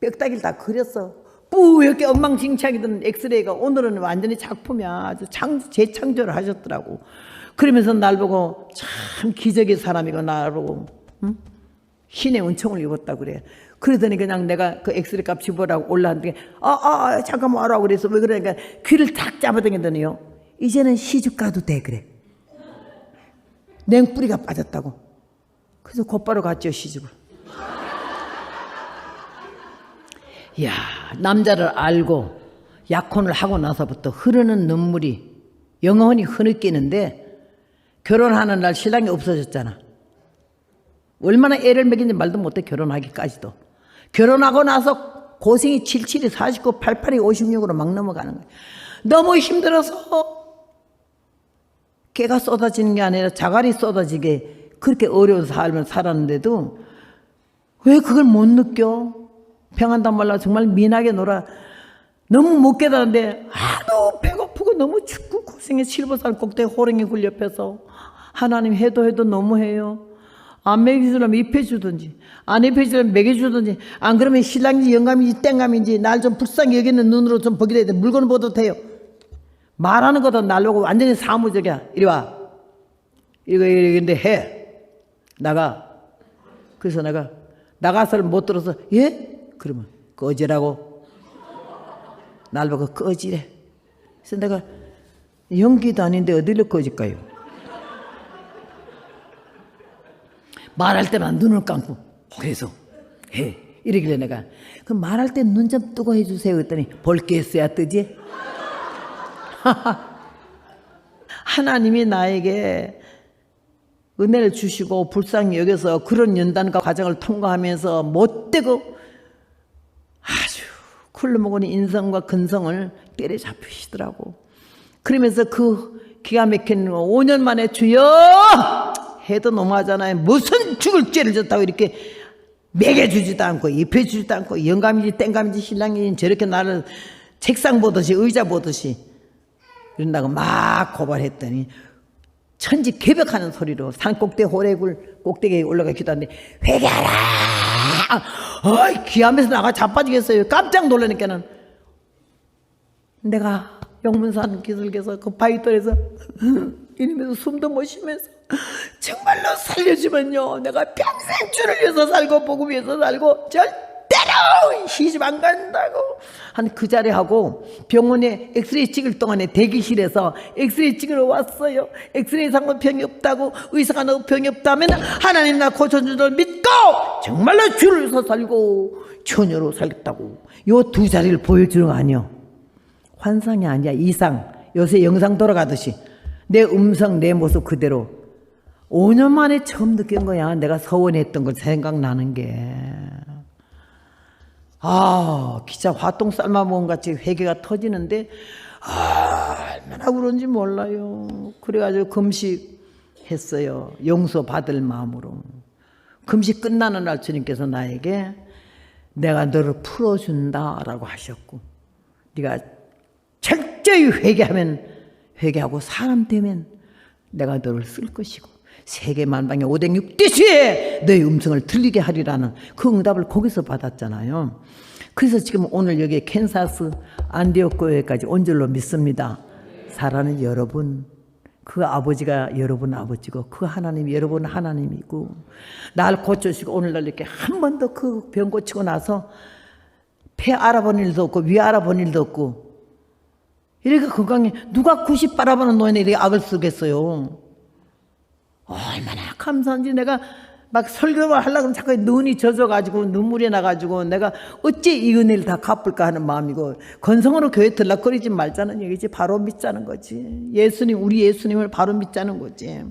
뼈다귀를 다 그렸어. 뿌옇게 엉망진창이던 엑스레이가 오늘은 완전히 작품이야. 아주 재창조를 하셨더라고. 그러면서 날 보고 참 기적의 사람이고 나를 보고 응? 신의 은총을 입었다 그래. 그러더니 그냥 내가 그 엑스레이 값 집어라고 올라왔는데 잠깐만 와라 그래서 왜 그러니까 귀를 탁 잡아당기더니요. 이제는 시집 가도 돼 그래. 냉뿌리가 빠졌다고. 그래서 곧바로 갔죠 시집을. 이야 남자를 알고 약혼을 하고 나서부터 흐르는 눈물이 영원히 흐느끼는데 결혼하는 날 신랑이 없어졌잖아. 얼마나 애를 먹이는지 말도 못해. 결혼하기까지도. 결혼하고 나서 고생이 77이 49, 88이 56으로 막 넘어가는 거야. 너무 힘들어서 깨가 쏟아지는 게 아니라 자갈이 쏟아지게 그렇게 어려운 삶을 살았는데도 왜 그걸 못 느껴? 평안단 말라 정말 민하게 놀아. 너무 못 깨달았는데 하도 배고프고 너무 춥고 고생해. 실버산 꼭대기 호랭이 굴 옆에서 하나님 해도 너무해요. 안 먹여주려면 입혀주든지 안 입혀주려면 먹여주든지 안 그러면 신랑인지 영감인지 땡감인지 날 좀 불쌍히 여기는 눈으로 좀 보게 돼야 돼. 물건 보도 돼요. 말하는 것도 날로고 완전히 사무적이야. 이리 와. 이거 근데 해. 나가. 그래서 내가 나가서를 못 들어서 예? 그러면 꺼지라고. 날 보고 꺼지래. 그래서 내가 연기도 아닌데 어디로 꺼질까요? 말할 때만 눈을 감고 그래서 해. 이러길래 내가 그럼 말할 때 눈 좀 뜨고 해주세요 그랬더니 볼 게 있어야 뜨지. 하나님이 나에게 은혜를 주시고 불쌍히 여겨서 그런 연단과 과정을 통과하면서 못되고 아주 굴러먹은 인성과 근성을 때려잡히시더라고. 그러면서 그 기가 막힌 5년 만에 주여 해도 너무하잖아요. 무슨 죽을 죄를 졌다고 이렇게 먹여주지도 않고 입혀주지도 않고 영감인지 땡감인지 신랑인지 저렇게 나를 책상 보듯이 의자 보듯이 이런다고 막 고발했더니 천지 개벽하는 소리로 산꼭대 호래굴 꼭대기에 올라가 기도하는데 회개하라. 귀하면서 나가 자빠지겠어요. 깜짝 놀라니까는 내가 영문산 기슭에서 그 바위돌에서 이러면서 숨도 못 쉬면서 정말로 살려주면요 내가 평생 주를 위해서 살고 복음 위해서 살고 절대로 시집 안 간다고 한 그 자리 하고 병원에 엑스레이 찍을 동안에 대기실에서 엑스레이 찍으러 왔어요. 엑스레이 상은 병이 없다고 의사가 너 병이 없다면 하나님 나 고쳐준 줄 믿고 정말로 주를 위해서 살고 처녀로 살겠다고 요 두 자리를 보여주는 거 아니요. 환상이 아니야. 이상. 요새 영상 돌아가듯이 내 음성 내 모습 그대로 5년 만에 처음 느낀 거야. 내가 서원했던 걸 생각나는 게. 기차 화똥 삶아먹은 같이 회개가 터지는데 얼마나 그런지 몰라요. 그래가지고 금식했어요. 용서받을 마음으로. 금식 끝나는 날 주님께서 나에게 내가 너를 풀어준다라고 하셨고 네가 철저히 회개하고 사람 되면 내가 너를 쓸 것이고 세계 만방에 오뎅육대시에 너의 음성을 들리게 하리라는 그 응답을 거기서 받았잖아요. 그래서 지금 오늘 여기 캔사스 안디옥 교회까지 온 줄로 믿습니다. 사랑하는 여러분, 그 아버지가 여러분 아버지고 그 하나님이 여러분 하나님이고 날 고쳐주시고 오늘날 이렇게 한 번도 그 병 고치고 나서 폐 알아본 일도 없고 위 알아본 일도 없고 이렇게 건강해. 누가 90 바라보는 노인에 이렇게 악을 쓰겠어요. 얼마나 감사한지. 내가 막 설교를 하려고 하면 자꾸 눈이 젖어가지고 눈물이 나가지고 내가 어찌 이 은혜를 다 갚을까 하는 마음이고 건성으로 교회 들락거리지 말자는 얘기지. 바로 믿자는 거지. 예수님, 우리 예수님을 바로 믿자는 거지.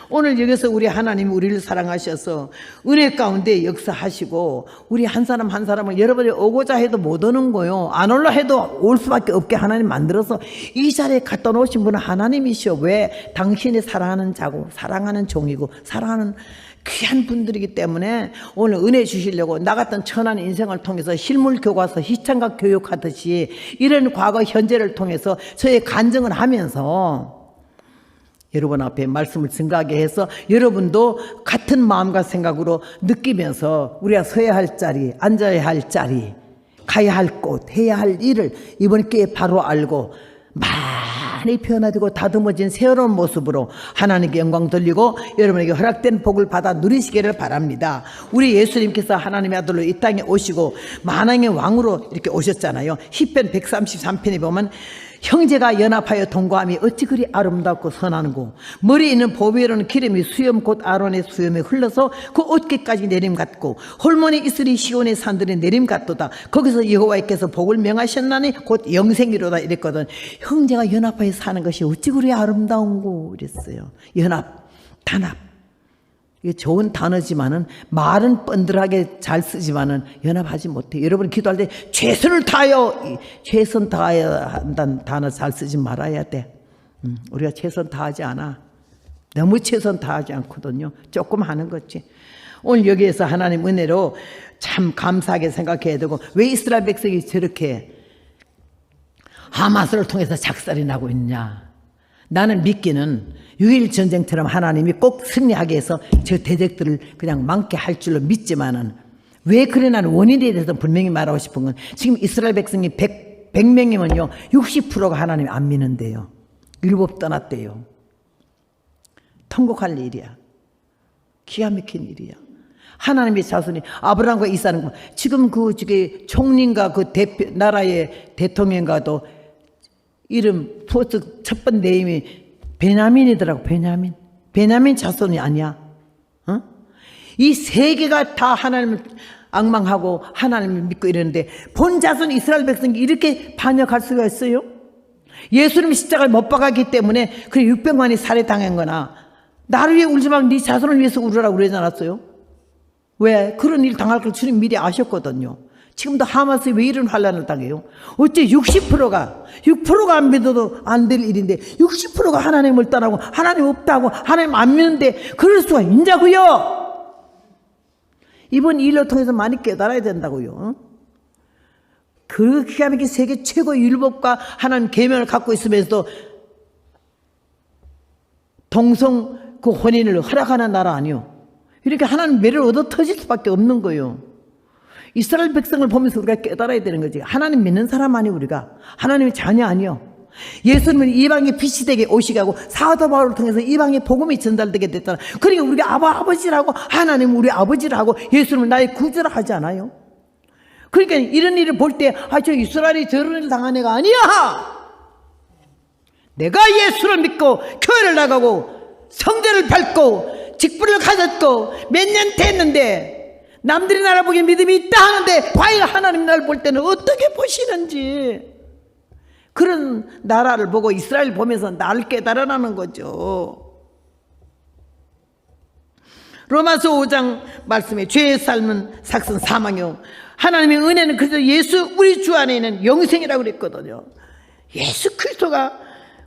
오늘 여기서 우리 하나님이 우리를 사랑하셔서 은혜 가운데 역사하시고 우리 한 사람 한 사람을 여러분이 오고자 해도 못 오는 거요. 안 올라 해도 올 수밖에 없게 하나님 만들어서 이 자리에 갖다 놓으신 분은 하나님이시오. 왜? 당신이 사랑하는 자고 사랑하는 종이고 사랑하는 귀한 분들이기 때문에 오늘 은혜 주시려고 나 같은 천한 인생을 통해서 실물 교과서 희창각 교육하듯이 이런 과거 현재를 통해서 저의 간증을 하면서 여러분 앞에 말씀을 증가하게 해서 여러분도 같은 마음과 생각으로 느끼면서 우리가 서야 할 자리, 앉아야 할 자리, 가야 할 곳, 해야 할 일을 이번 기회에 바로 알고 많이 변화되고 다듬어진 새로운 모습으로 하나님께 영광 돌리고 여러분에게 허락된 복을 받아 누리시기를 바랍니다. 우리 예수님께서 하나님의 아들로 이 땅에 오시고 만왕의 왕으로 이렇게 오셨잖아요. 시편 133편에 보면 형제가 연합하여 동거함이 어찌 그리 아름답고 선하는고 머리에 있는 보배로는 기름이 수염 곧 아론의 수염에 흘러서 그 어깨까지 내림 같고 홀몬에 있으리 시온의 산들이 내림 같도다. 거기서 여호와께서 복을 명하셨나니 곧 영생이로다 이랬거든. 형제가 연합하여 사는 것이 어찌 그리 아름다운고 이랬어요. 연합, 단합. 이게 좋은 단어지만은 말은 뻔들하게 잘 쓰지만은 연합하지 못해. 여러분 기도할 때 최선을 다하여, 최선 다해야 한다는 단어 잘 쓰지 말아야 돼. 우리가 최선 다하지 않아. 너무 최선 다하지 않거든요. 조금 하는 거지. 오늘 여기에서 하나님 은혜로 참 감사하게 생각해야 되고 왜 이스라엘 백성이 저렇게 하마스를 통해서 작살이 나고 있냐. 나는 믿기는 6.1 전쟁처럼 하나님이 꼭 승리하게 해서 저 대적들을 그냥 망게 할 줄로 믿지만은 왜 그래 나는 원인에 대해서 분명히 말하고 싶은 건 지금 이스라엘 백성이 100명이면요 60%가 하나님 안 믿는데요. 율법 떠났대요. 통곡할 일이야. 기가 막힌 일이야. 하나님의 자손이 아브라함과 이삭은 지금 그 저기 총리인가 그 대표 나라의 대통령과도 이름 포스 첫 번째 네임이 베냐민이더라고. 베냐민 자손이 아니야. 어? 이 세 개가 다 하나님을 앙망하고 하나님을 믿고 이러는데 본 자손 이스라엘 백성이 이렇게 반역할 수가 있어요? 예수님이 십자가를 못 박았기 때문에 그 600만이 살해당한 거나 나를 위해 울지 말고 네 자손을 위해서 울으라고 그러지 않았어요? 왜? 그런 일 당할 걸 주님 미리 아셨거든요. 지금도 하마스 왜 이런 환란을 당해요? 어째 6%가 안 믿어도 안 될 일인데 60%가 하나님을 떠나고 하나님 없다고 하나님 안 믿는데 그럴 수가 있냐고요? 이번 일을 통해서 많이 깨달아야 된다고요. 그 기가 막힌 세계 최고의 율법과 하나님 계명을 갖고 있으면서도 동성 그 혼인을 허락하는 나라 아니요. 이렇게 하나님 매를 얻어 터질 수밖에 없는 거예요. 이스라엘 백성을 보면서 우리가 깨달아야 되는 거지. 하나님 믿는 사람 아니요 우리가. 하나님의 자녀 아니요. 예수님은 이방의 빛이 되게 오시게 하고 사도 바울을 통해서 이방의 복음이 전달되게 됐잖아. 그러니까 우리가 아버지라고 하나님은 우리 아버지라고 예수님은 나의 구주라 하지 않아요? 그러니까 이런 일을 볼 때 저 이스라엘이 저런 일을 당한 애가 아니야. 내가 예수를 믿고 교회를 나가고 성전을 밟고 직분을 가졌고 몇 년 됐는데 남들이 나를 보기에 믿음이 있다 하는데 과연 하나님 나를 볼 때는 어떻게 보시는지 그런 나라를 보고 이스라엘 보면서 나를 깨달아나는 거죠. 로마서 5장 말씀에 죄의 삶은 삭슨 사망이요 하나님의 은혜는 그래서 예수 우리 주 안에 있는 영생이라고 그랬거든요. 예수 그리스도가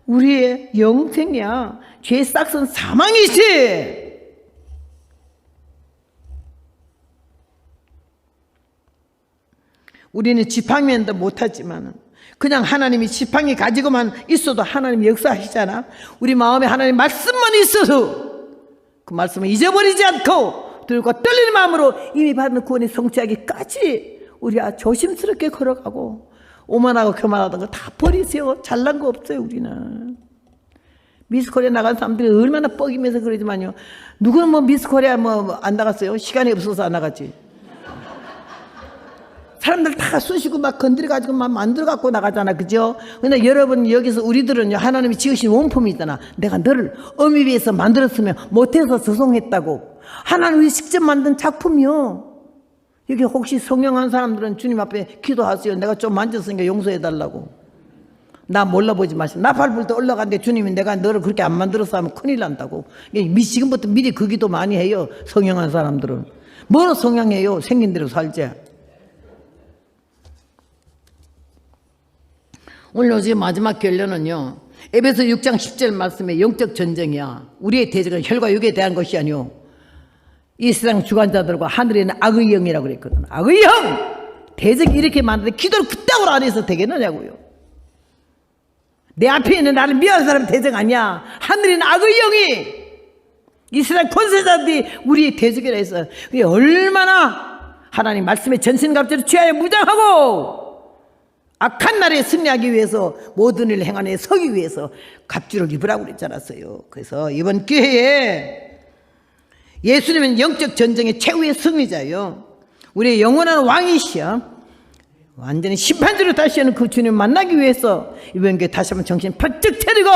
우리의 영생이야. 죄의 삭슨 사망이지. 우리는 지팡이면도 못하지만 그냥 하나님이 지팡이 가지고만 있어도 하나님이 역사하시잖아. 우리 마음에 하나님 말씀만 있어도 그 말씀을 잊어버리지 않고 들고 떨리는 마음으로 이미 받은 구원의 성취하기까지 우리가 조심스럽게 걸어가고 오만하고 교만하던 거 다 버리세요. 잘난 거 없어요. 우리는 미스코리아 나간 사람들이 얼마나 뻐기면서 그러지만요. 누구는 뭐 미스코리아 뭐 안 나갔어요. 시간이 없어서 안 나갔지. 사람들 다 쑤시고 막 건드려가지고 막 만들어갖고 나가잖아. 그죠? 근데 여러분 여기서 우리들은요 하나님이 지으신 원품이잖아. 내가 너를 어미비에서 만들었으면 못해서 죄송했다고. 하나님이 직접 만든 작품이요. 여기 혹시 성령한 사람들은 주님 앞에 기도하세요. 내가 좀 만졌으니까 용서해달라고. 나 몰라보지 마시고. 나 밟을 때 올라갔는데 주님이 내가 너를 그렇게 안 만들어서 하면 큰일 난다고. 지금부터 미리 그 기도 많이 해요. 성령한 사람들은. 뭐로 성령해요? 생긴 대로 살자. 오늘 어제 마지막 결론은요. 에베소 6장 10절 말씀에 영적 전쟁이야. 우리의 대적은 혈과 육에 대한 것이 아니오. 이 세상 주관자들과 하늘에 있는 악의 영이라고 그랬거든. 악의 영! 대적이 이렇게 많은데 기도를 그따구로 안 해서 되겠느냐고요. 내 앞에 있는 나를 미워하는 사람은 대적 아니야. 하늘에 있는 악의 영이 이 세상 권세자들이 우리의 대적이라 해서 얼마나 하나님 말씀에 전신갑주를 취하여 무장하고 악한 날에 승리하기 위해서 모든 일을 행하는 서기 위해서 갑주를 입으라고 그랬지 않았어요. 그래서 이번 기회에 예수님은 영적 전쟁의 최후의 승리자예요. 우리의 영원한 왕이시여. 완전히 심판주로 다시 오는 그 주님 만나기 위해서 이번 기회에 다시 한번 정신 번쩍 차리고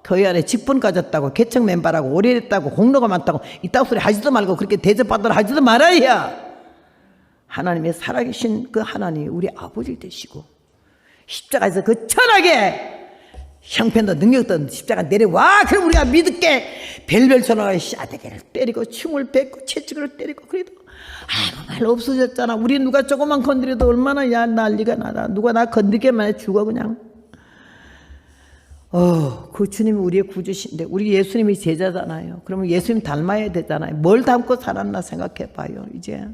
교회 안에 직분 가졌다고 개척 멤버라고 오래됐다고 공로가 많다고 이따구 소리 하지도 말고 그렇게 대접받으러 하지도 말아야. 하나님의 살아계신 그 하나님이 우리 아버지 되시고 십자가에서 그 천하게 형편도 능력도 십자가 내려와. 그럼 우리가 믿을게 별별 전화가 샤대기를 때리고 충을 뱉고 채찍을 때리고 그래도 아무 말 없어졌잖아. 우리 누가 조금만 건드려도 얼마나 야 난리가 나다. 누가 나 건드리게만 해 죽어 그냥. 그 주님이 우리의 구주신데 우리 예수님이 제자잖아요. 그러면 예수님 닮아야 되잖아요. 뭘 닮고 살았나 생각해 봐요. 이제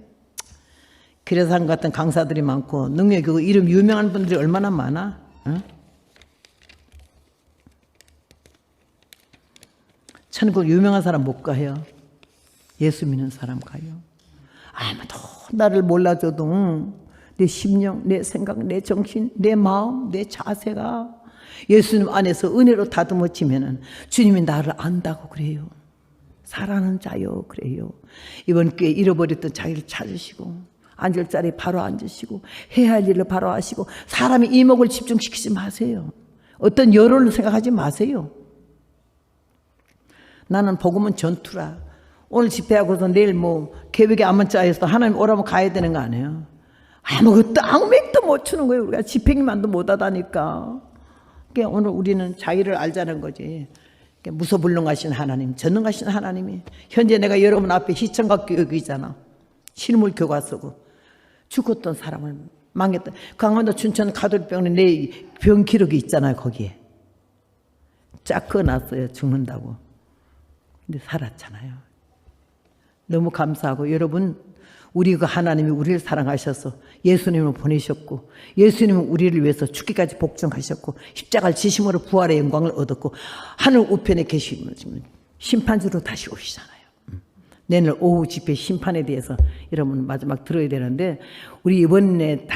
기래산 같은 강사들이 많고 능력이 그 이름 유명한 분들이 얼마나 많아. 응? 천국 유명한 사람 못 가요. 예수 믿는 사람 가요. 아무도 나를 몰라줘도 내 심령, 내 생각, 내 정신, 내 마음, 내 자세가 예수님 안에서 은혜로 다듬어지면은 주님이 나를 안다고 그래요. 사랑하는 자요 그래요. 이번 기회에 잃어버렸던 자기를 찾으시고 앉을 자리에 바로 앉으시고 해야 할 일을 바로 하시고 사람의 이목을 집중시키지 마세요. 어떤 여론을 생각하지 마세요. 나는 복음은 전투라. 오늘 집회하고서 내일 뭐 계획이 한번 짜여서 하나님 오라면 가야 되는 거 아니에요. 아무것도 아무 맥도 못 추는 거예요. 우리가 집행만도 못하다니까. 그러니까 오늘 우리는 자기를 알자는 거지. 무소불능하신 하나님, 전능하신 하나님이 현재 내가 여러분 앞에 시청각 교육이잖아. 실물 교과서고 죽었던 사람을 망했다. 강원도 춘천 가돌병원에 내 병 기록이 있잖아요. 거기에 쫙 그어놨어요. 죽는다고. 근데 살았잖아요. 너무 감사하고 여러분 우리 그 하나님이 우리를 사랑하셔서 예수님을 보내셨고 예수님은 우리를 위해서 죽기까지 복종하셨고 십자가를 지심으로 부활의 영광을 얻었고 하늘 우편에 계시면 심판주로 다시 오시잖아요. 내일 오후 집회 심판에 대해서 여러분 마지막 들어야 되는데 우리 이번에